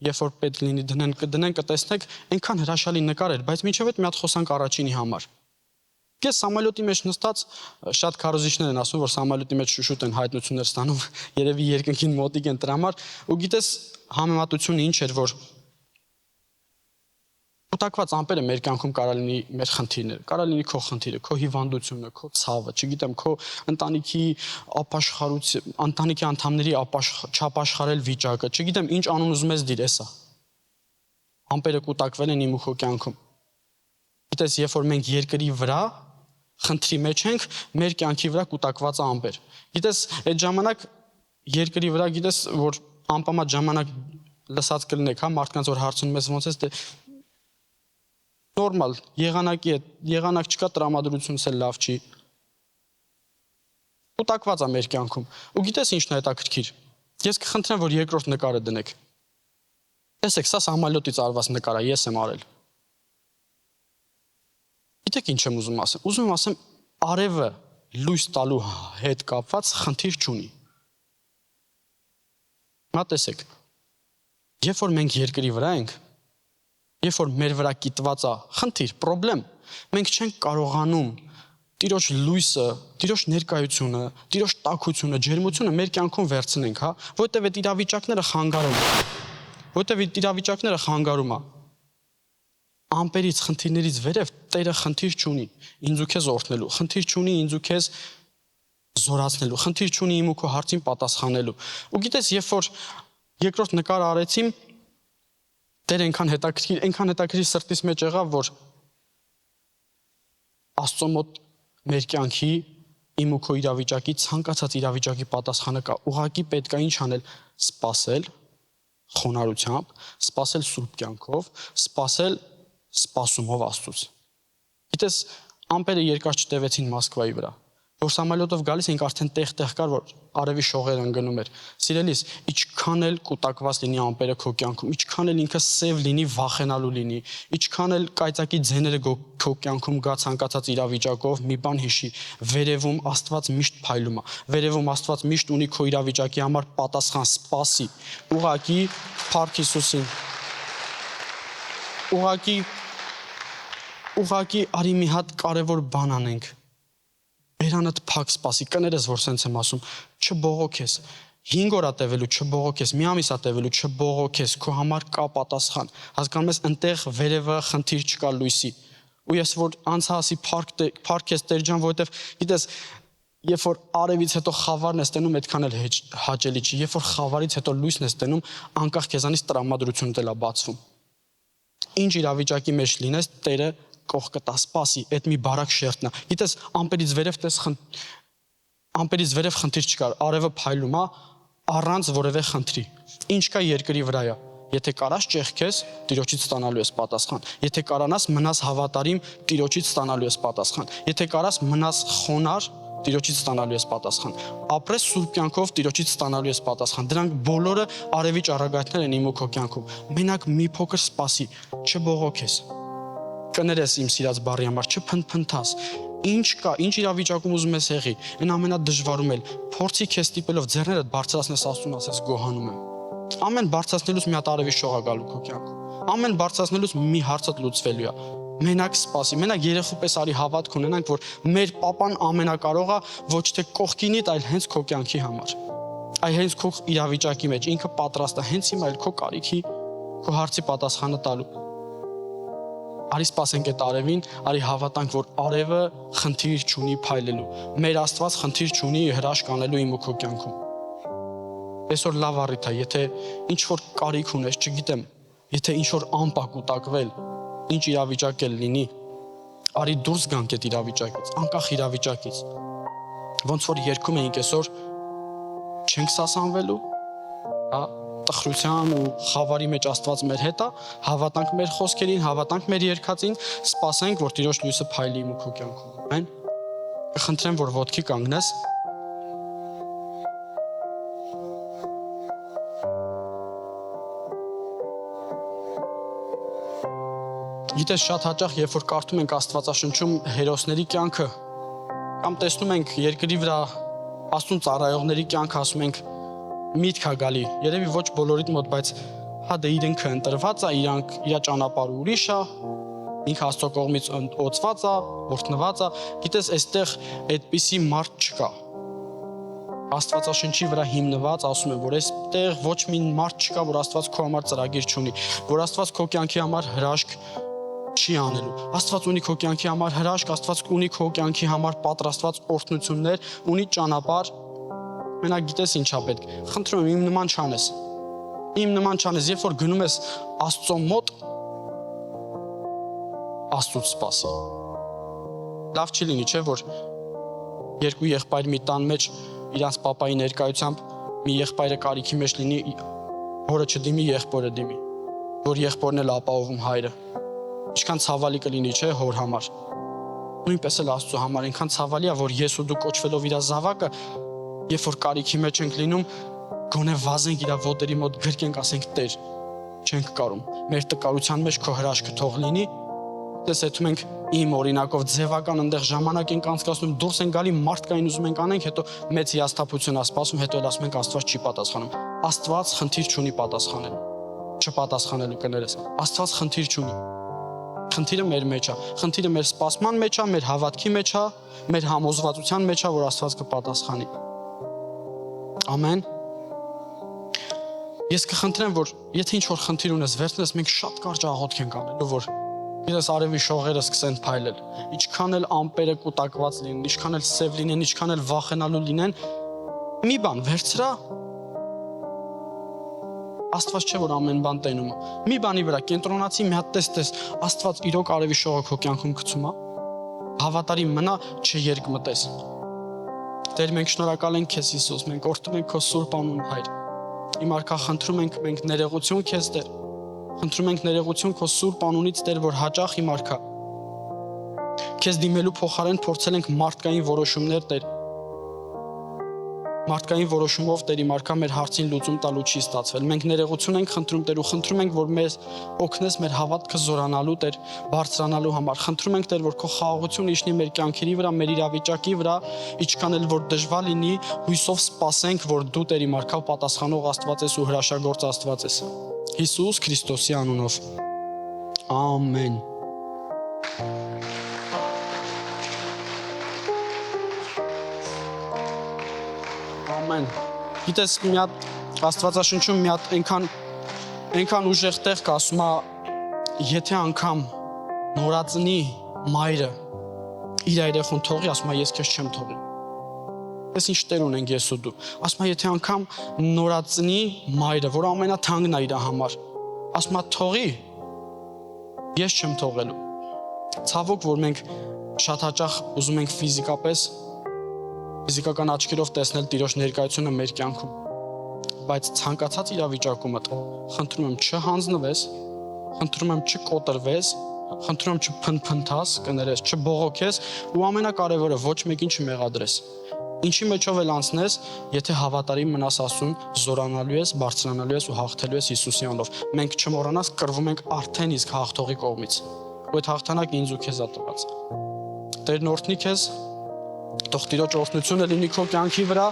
երբ որ պետք լինի կդնեն, կտեսնեք, այնքան հրաշալի նկար էր, բայց մինչև այդ մի հատ խոսանք առաջինի համար։ Ես սամալյոտի մեջ նստած, շատ քարոզիչներ են ասում, որ սամալյոտի մեջ շուշուտ են հայտնություններ ստանում, երևի երկնքին մոտիկ են դրա համար, ու գիտես համեմատությունը ինչ էր, որ կուտակված ամպերը մեր կյանքում կարող լինի մեր խնդիրները, կարող լինի քո խնդիրը, քո հիվանդությունը, քո ցավը, չգիտեմ, քո ընտանիքի ապաշխարություն, ընտանիքի անդամների չապաշխարել վիճակը, չգիտեմ, ինչ անուն ուզում ես դիր, էսա։ Ամպերը կուտակվել են իմ ու քո կյանքում։ Գիտես, երբ որ մենք երկրի վրա խնդրի մեջ ենք, մեր կյանքի վրա կուտակված ամպեր։ Գիտես, այդ ժամանակ երկրի վրա գիտես, որ անպամատ ժամանակ լսած կլինեք, հա, մարդկանց որ հարցնում ես ոնց ես, դե նորմալ, եղանակի է, եղանակ չկա, տրամադրությունս էլ լավ չի։ Կուտակված է մեր կյանքում։ Ու գիտես ինչն է հետաքրքիր։ Ես կխնդրեմ, որ երկրորդ նկարը դնեք։ Տեսեք, սա սամալյոտից արված նկար է, ես եմ արել։ Գիտեք ինչ եմ ուզում ասեմ։ Ուզում եմ ասեմ, արևը լույս տալու հետ կապված խնդիր չունի։ Նա տեսեք, երբ որ մենք երկրի վրա ենք, երբ որ մեր վրա կիտված է խնդիր, պրոբլեմ, մենք չենք կարողանում Տիրոջ լույսը, Տիրոջ ներկայությունը, Տիրոջ տաքությունը, ջերմությունը մեր կյանքում վերցնենք, հա, որովհետև այդ իրավիճակները խանգարում է։ Ամպերից, խնդիրներից վերև Տերը խնդիր չունի ինձ ու քեզ օրհնելու, խնդիր չունի ինձ ու քեզ զորացնելու, խնդիր չունի իմ ու քո հարցին պատասխանելու։ Ու գիտես, երբ որ երկրորդ նկարը արեցին, Տերը այնքան հետաքրքիր սրտիս մեջ եղավ, որ Աստծո մոտ մեր կյանքի իմ ու քո իրավիճակի ցանկացած իրավիճակի պատասխանը կա։ Ուղղակի պետք է ինչ անել, սպասել խոնարհությամբ, սպասել սուրբ կյանքով, սպասել սպասումով Աստծուց։ Գիտես, ամպերը երկար չտևեցին Մոսկվայի վրա, որ սամալյոտով գալիս ենք արդեն տեղ կար, որ արևի շողերը ընկնում էր։ Սիրելիս, ինչքան էլ կուտակված լինի ամպերը քո կյանքում, ինչքան էլ ինքը սև լինի, վախենալու լինի, ինչքան էլ կայծակի ձեները քո կյանքում գա ցանկացած իրավիճակով, մի բան հիշի, վերևում Աստված միշտ փայլում է, վերևում Աստված միշտ ունի քո իրավիճակի համար պատասխան, սպասի։ Ուղղակի Փառք Հիսուսին։ Ուղղակի արի մի հատ կարևոր բան անենք։ Բերանդ փակ սպասի, կներես, որ սենց եմ ասում, չբողոքես, 5 օր ա տևելու, չբողոքես, մի ամիս ա տևելու, չբողոքես, քո համար կա պատասխան, հասկանում ես, ընտեղ վերևը խնդիր չկա լույսի, ու ես որ անցա ասի փառք ես Տեր ջան, որովհետև գիտես, երբ որ արևից հետո խավարն ես տենում, այդքան էլ հաճելի չի, երբ որ խավարից հետո լույսն ես տենում, անկախ քեզանից տրամադրություն դել է բացվում։ Ինչ իրավիճակի մեջ լինես, Տերը կողքը տա, սպասի, այդ մի բարակ շերտն է։ Գիտես, ամպերից վերև խնդիր չկար, արևը փայլում է, առանց որևէ խնդրի։ Ինչ կա երկրի վրա է։ Եթե կարաս ճեղքես, Տիրոջից ստանալու ես պատասխան։ Եթե կարանաս մնաս հավատարիմ, Տիրոջից ստանալու ես պատասխան։ Եթե կարաս մնաս խոնար, Տիրոջից ստանալու ես պատասխան։ Ապրես սուրբ կյանքով, Տիրոջից ստանալու ես պատասխան։ Դրանք բոլորը արևի ճառագայթներ են իմ ու քո կյանքում։ Մենակ մի փոքր սպասի, չբողոքես։ Կներես իմ սիրած բառի համար, չփնփնթաս։ Ինչ կա, ինչ իրավիճակում ուզում ես եղի, այն ամենադժվարում էլ փորձի քեզ ստիպելով ձեռներդ բարձրացնես Աստծուն, ասես գոհանում եմ։ Ամեն բարձրացնելուց մի հատ արևի շող է գալու քո կյանքում։ Ամեն բարձրացնելուց մի հարցդ լուծվելու է։ Մենակ սպասի, մենակ երեխու պես արի հավատք ունենանք, որ մեր Պապան ամենակարող է ոչ թե կողքինիդ, այլ հենց քո կյանքի համար։ Այ հենց քո իրավիճակի մեջ ինքը պատրաստ է հենց հիմա այլ քո կարիքի, քո հարցի պատասխանը տալու։ Արի սպասենք այդ արևին, արի հավատանք, որ արևը խնդիր չունի փայլելու։ Մեր Աստված խնդիր չունի հրաշք անելու իմ ու քո կյանքում։ Այսօր լավ առիթ է, եթե ինչ որ կարիք ունես, չգիտեմ, եթե ինչ որ ամպ կուտակվել, ինչ իրավիճակ էլ լինի, արի դուրս գանք այդ իրավիճակից, անկախ իրավիճակից։ Ոնց որ երգում էինք այսօր, չենք սասանվելու, հա, տխրության ու խավարի մեջ Աստված մեր հետ է, հավատանք մեր խոսքերին, հավատանք մեր երգածին, սպասենք, որ Տիրոջ լույսը փայլի իմ ու քո կյանքում։ Ամեն։ Կխնդրեմ, որ ոտքի կանգնես։ Գիտես, շատ հաճախ, երբ որ կարդում ենք Աստվածաշնչում հերոսների կյանքը, կամ տեսնում ենք երկրի վրա Աստծուն ծառայողների կյանքը, ասում ենք միտք է գալի, երևի ոչ բոլորիդ մոտ, բայց հա դե իրենքը ընտրված է, իր ճանապարհը ուրիշ է, ինքը Աստծո կողմից օծված է, օրհնված է, գիտես, այստեղ այդպիսի մարդ չկա։ Աստվածաշնչի վրա հիմնված ասում եմ, որ այստեղ ոչ մի մարդ չկա, որ Աստված քո համար ծրագիր չունի, որ Աստված քո կյանքի համար հրաշք չի անելու։ Աստված ունի քո կյանքի համար հրաշք, Աստված ունի քո կյանքի համար պատրաստված օրհնություններ, ունի ճանապարհ։ Մենակ գիտես ինչա պետք։ Խնդրում եմ, իմ նման չանես։ Իմ նման չանես, երբ որ գնում ես Աստծո մոտ, Աստծուց սպասի։ Լավ չի լինի, չէ՞ որ երկու եղբայր մի տան մեջ իրանց պապայի ներկայությամբ մի եղբայրը կարիքի մեջ լինի, հորը չդիմի, եղբորը դիմի, որ եղբորն էլ ապահովում հայրը։ Ինչքան ցավալի կլինի, չէ՞, հոր համար։ Նույնպես էլ Աստծո համար այնքան ցավալի է, որ ես ու դու կոչվելով իր զավակը, երբ որ կարիքի մեջ ենք լինում, գոնե վազենք իր ոտերի մոտ գրկենք, ասենք Տեր, չենք կարում։ Մեր տկարության մեջ քո հրաշքը թող լինի։ Դες հետո մենք իմ օրինակով ձևական այնտեղ ժամանակ ենք անցկացնում, դուրս են գալի, մարդկային ուզում ենք անենք, հետո մեծ հիասթափություն ասպասում, հետո էլ ասում ենք Աստված չի պատասխանում։ Աստված խնդիր չունի պատասխանել։ Չպատասխանելու կներես։ Աստված խնդիր չունի։ Խնդիրը մեր մեջ է, խնդիրը մեր սպասման մեջ է, մեր հավատքի մեջ է, մեր համոզվածության մեջ է, որ Աստված կպատասխանի։ Ամեն։ Ես կխնդրեմ, որ եթե ինչ-որ խնդիր ունես, վերցնես, մենք շատ կարճ աղոթք ենք անելու, որ իրենց արևի շողերը սկսեն փայլել։ Ինչքան էլ ամպերը կուտակված լինեն, ինչքան էլ սև լինեն, ինչքան էլ վախենալու լինեն, մի բան վերցրա, Աստված չէ, որ ամեն բան տենում է։ Մի բանի վրա կենտրոնացի, մի հատ տեստես, Աստված իրոք արևի շողը քո կյանքում գցում է։ Հավատարիմ մնա, չերկմտես։ Տեր, մենք շնորհակալ ենք քեզ Հիսուս, մենք օրհնում ենք քո սուրբ անուն, Հայր։ Իմ արքա, խնդրում ենք մենք ներողություն քեզ, Տեր։ Խնդրում ենք ներողություն քո սուրբ անունից, Տեր, որ հաճախ իմ արքա քեզ դիմելու փոխարեն փորձել ենք մարդկային որոշումներ, Տեր։ Մարդկային որոշումով Տեր իմ արքա մեր հարցին լուծում տալու չի ստացվել։ Մենք ներողություն ենք խնդրում, Տեր, ու խնդրում ենք, որ մեզ օգնես մեր հավատքը զորանալու, Տեր, բարձրանալու համար։ Խնդրում ենք, Տեր, որ քո խաղաղությունը իջնի մեր կյանքերի վրա, մեր իրավիճակի վրա, ինչքան էլ որ դժվար լինի, հույսով սպասենք, որ դու Տեր իմ արքա պատասխանող Աստված ես ու հրաշագործ Աստված ես։ Հիսուս Քրիստոսի անունով։ Ամեն։ Ամեն։ Գիտես, մի հատ Աստվածաշնչում մի հատ այնքան ուժեղ տեղ կա, ասում է, եթե անգամ նորածնի մայրը իր երեխուն թողի, ասում է, ես քեզ չեմ թողնի։ Այս ինչ տեր ունենք ես ու դու։ Ասում է, եթե անգամ նորածնի մայրը, որ ամենաթանկն է իր համար, ասում է, թողի, ես չեմ թողելու։ Ցավոք, որ մենք շատ հաճախ ուզում ենք ֆիզիկական աչքերով տեսնել Տիրոջ ներկայությունը մեր կյանքում։ բայց ցանկացած իրավիճակում խնդրում եմ չհանձնվես, խնդրում եմ չկոտրվես, խնդրում եմ չփնփնթաս, կներես, չբողոքես ու ամենակարևորը ոչ մեկին չմեղադրես։ Ինչի մեջով էլ անցնես, եթե հավատարիմ մնաս Աստծուն, զորանալու ես, բարձրանալու ես ու հաղթելու ես Հիսուսի անունով։ Մենք չմոռանաս, կռվում ենք արդեն իսկ հաղթողի կողմից։ Ու այդ հաղթանակը ինձ ու քեզ է տված։ Տերն օրհնի քեզ, թող Տիրոջ օրհնությունը լինի քո կյանքի վրա։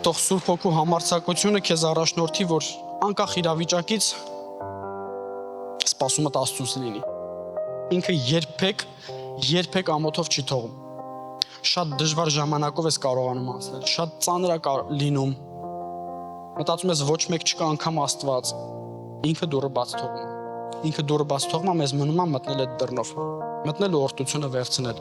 Թող Սուրբ Հոգու համարձակությունը քեզ առաջնորդի, որ անկախ իրավիճակից սպասումդ Աստծուց լինի։ Ինքը երբեք ամոթով չի թողում։ Շատ դժվար ժամանակով ես կարողանում անցնել, շատ ծանր է լինում։ Մտածում ես ոչ մեկ չկա, անգամ Աստված։ Ինքը դուռը բաց թողում է։ Ինքը դուռը բաց թողում է, մեզ մնում է մտնել այդ դռնով, մտնել ու օրհնությունը վերցնել։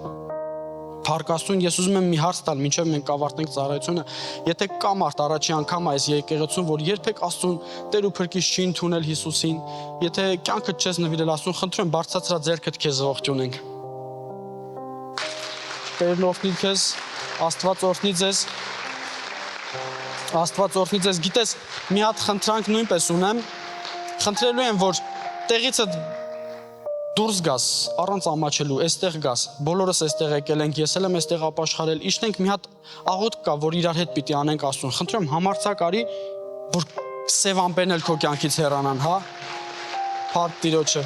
Փառք Աստծուն, ես ուզում եմ մի հարց տալ, մինչև մենք ավարտենք ծառայությունը, եթե կա մարդ առաջի անգամ այս եկեղեցում, որ երբեք Աստծուն Տեր ու Փրկիչ չի ընդունել Հիսուսին, եթե կյանքդ չես նվիրել Աստծուն, խնդրում եմ բարձրացրա ձեռքդ քեզ ողջունենք։ Տերն օրհնի քեզ, Աստված օրհնի ձեզ։ Աստված օրհնի ձեզ։ Գիտես, մի հատ խնդրանք նույնպես ունեմ, խնդրելու եմ, որ տեղիցդ դուրս գաս, առանց ամաչելու, այստեղ գաս, բոլորս այստեղ եկել ենք, ես էլ եմ այստեղ ապաշխարել, իջնենք մի հատ աղոթք կա, որ իրար հետ պիտի անենք Աստծուն, խնդրում եմ համարձակ արի, որ սև ամպերն էլ քո կյանքից հեռանան, հա, փառք Տիրոջը։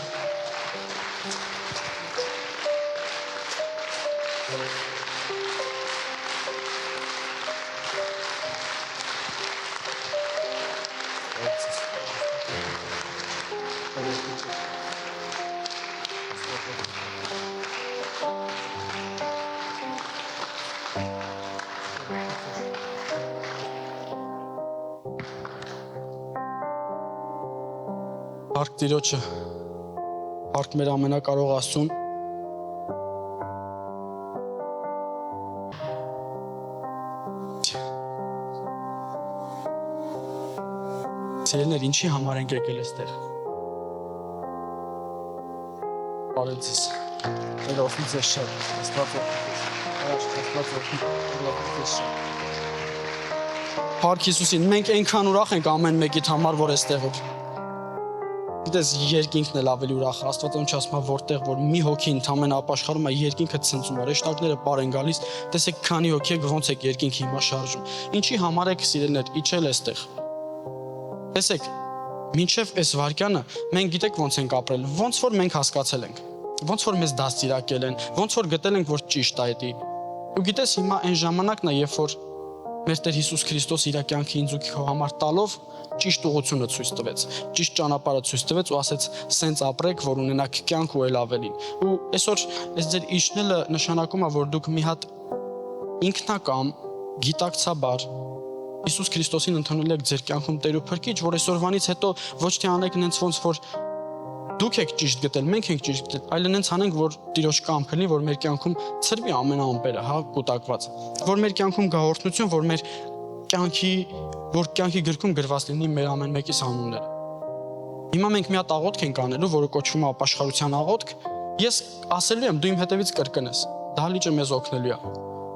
Փառք Տիրոջը, փառք մեր ամենակարող Աստծուն։ Սիրելիներ, ինչի համար ենք եկել այստեղ։ Բարև ձեզ։ Մեր օրհնի ձեզ շատ, Աստված օրհնի ձեզ։ Փառք Հիսուսին, մենք այնքան ուրախ ենք ամեն մեկիդ համար, որ այստեղ եք։ Գիտես, երկինքն էլ ավելի ուրախ է, Աստվածոն չասում է որտեղ որ մի հոգի ընդամենը ապաշխարում է, երկինքը ցնծում է, հրեշտակները պար են գալիս, տեսեք քանի հոգի եք, ոնց եք երկինքը հիմա շարժում։ Ինչի համար եք սիրելիներ, իջել այստեղ։ Տեսեք, մինչև այս վարքյանը մենք գիտեք ոնց ենք ապրել, ոնց որ մենք հասկացել ենք, ոնց որ մեզ դաստիարակել են, ոնց որ գտել ենք որ ճիշտ է դա։ Ու գիտես հիմա այն ժամանակն է, երբ որ մեր Տեր Հիսուս Քրիստոս իր կյանքի ինձ ու քո համար տալով ճիշտ ուղղությունը ցույց տվեց, ճիշտ ճանապարհը ցույց տվեց ու ասեց՝ «Սենց ապրեք, որ ունենաք կյանք ու էլ ավելին»։ Ու այսօր այս ձեր իջնելը նշանակում է, որ դուք մի հատ ինքնակամ, գիտակցաբար Հիսուս Քրիստոսին ընդունել եք ձեր կյանքում Տեր ու Փրկիչ, որ այսօրվանից հետո ոչ թե անեք նենց ոնց որ դուք եք ճիշտ գտել, մենք ենք ճիշտ գտել, այլ նենց անենք, որ Տիրոջ կամքը լինի, որ մեր կյանքում ցրվի ամենաամպերը, հա, կուտակված, որ մեր կյանքում գա օրհնություն, որ մեր կյանքի գրքում գրված լինի մեր ամեն մեկիս անունները։ Հիմա մենք մի հատ աղոթք ենք անելու, որը կոչվում է ապաշխարության աղոթք։ Ես ասելու եմ, դու իմ հետևից կրկնես։ Դահլիճը մեզ օգնելու է։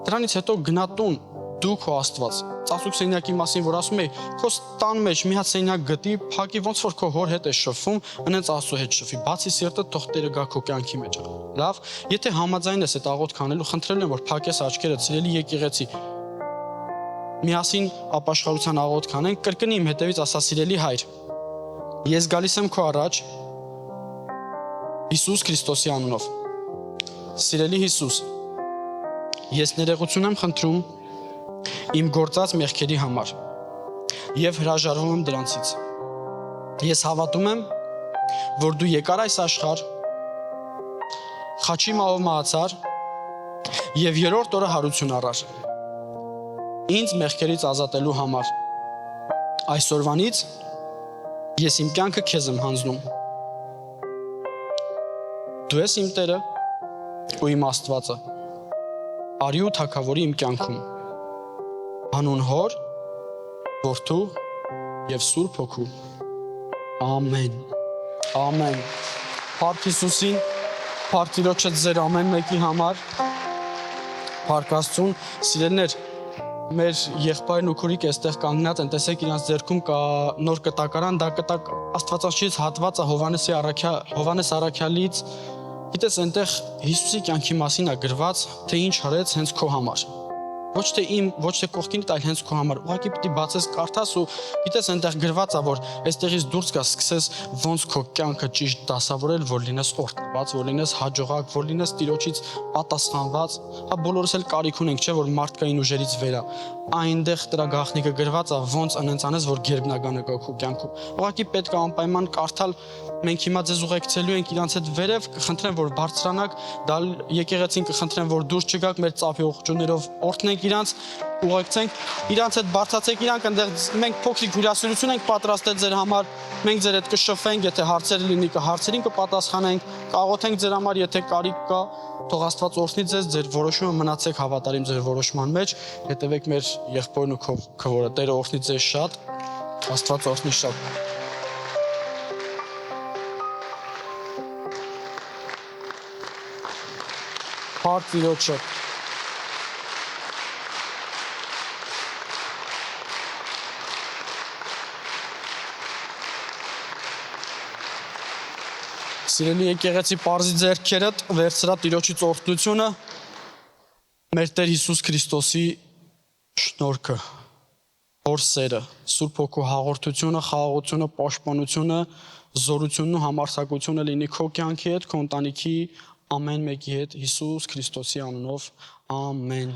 Դրանից հետո գնա տուն, դու քո Աստված։ Ծածուկ սենյակի մասին, որ ասում էի, քո տան մեջ մի հատ սենյակ գտի, փակի, ոնց որ քո հոր հետ է շփվում, այնց Աստծո հետ շփվի։ Բացի սիրտը, թող Տերը գա քո կյանքի մեջ։ Լավ, եթե համաձայն ես այդ աղոթք անելու, խնդրել եմ, որ փակես աչքերդ, սիրելի եկեղեցի։ Միասին ապաշխարության աղոթք անենք, կրկնի իմ հետևից, ասա՝ սիրելի Հայր, ես գալիս եմ քո առաջ Հիսուս Քրիստոսի անունով։ Սիրելի Հիսուս, ես ներողություն եմ խնդրում իմ գործած մեղքերի համար եւ հրաժարվում եմ դրանցից։ Ես հավատում եմ, որ դու եկար այս աշխարհ, խաչի մահով մահացար եւ երրորդ օրը հարություն առար։ Ինձ մեղքերից ազատելու համար։ Այսօրվանից ես իմ կյանքը քեզ եմ հանձնում։ Դու ես իմ Տերը ու իմ Աստվածը։ Արի ու թագավորի իմ կյանքում։ Հանուն Հոր, Որդու եւ Սուրբ Հոգու։ Ամեն։ Ամեն։ Փառք Հիսուսին, փառք Տիրոջը ձեր ամեն մեկի համար։ Փառք Աստծուն, սիրելիներ, մեր եղբայրն ու քուրիկը այստեղ կանգնած են, տեսեք իրանց ձեռքում կա նոր կտակարան, դա կտակ Աստվածաշնչից հատված է Հովհաննես Առաքյալից, գիտես այնտեղ Հիսուսի կյանքի մասին է գրված, թե ինչ արեց հենց քո համար։ Ոչ թե իմ, ոչ թե կողքինիդ, այլ հենց քո համար։ Ուղղակի պիտի բացես կարդաս ու գիտես այնտեղ գրված է, որ այստեղից դուրս գաս, սկսես ոնց քո կյանքը ճիշտ դասավորել, որ լինես օրհնված, որ լինես հաջողակ, որ լինես Տիրոջից պատասխանված։ Հա բոլորս էլ կարիք ունենք, չէ, որ մարդկային ուժերից վերա։ Այնտեղ դրա գաղտնիքը գրված է, ոնց անենց անես, որ գերբնագանը գա քո կյանքում։ Ուղղակի պետք է անպայման կարդալ։ Մենք հիմա ձեզ ուղեկցելու ենք իրանց հետ վերև, կխնդրեմ, որ բարձրանաք, դա եկեղեցին կխնդրեմ, որ դուրս չգաք, մեր ծափի ողջուններով օրհնենք իրանց, ուղեկցենք, իրանց հետ բարձրացեք, իրանք այնտեղ մենք փոքրիկ հյուրասիրություն ենք պատրաստել ձեր համար, մենք ձեր հետ կշփվենք, եթե հարցեր լինի, հարցերին կպատասխանենք, կաղոթենք ձեր համար, եթե կարիք կա, թող Աստված օրհնի ձեզ, ձեր որոշումը մնացեք հավատարիմ ձեր որոշման մեջ, հետևեք մեր եղբորն ու քվորը, Տերը օրհնի ձեզ շատ, Աստված օրհնի շատ։ Փառք Տիրոջը։ Սիրելի եկեղեցի պարզի ձեռքերդ վերցրա Տիրոջից օրհնությունը, մեր Տեր Հիսուս Քրիստոսի շնորհքը, Հոր սերը, Սուրբ Հոգու հաղորդությունը, խաղաղությունը, պաշտպանությունը, զորությունն ու համարձակությունը լինի քո կյանքի հետ, քո ընտանիքի ամեն մեկի հետ Հիսուս Քրիստոսի անունով, ամեն։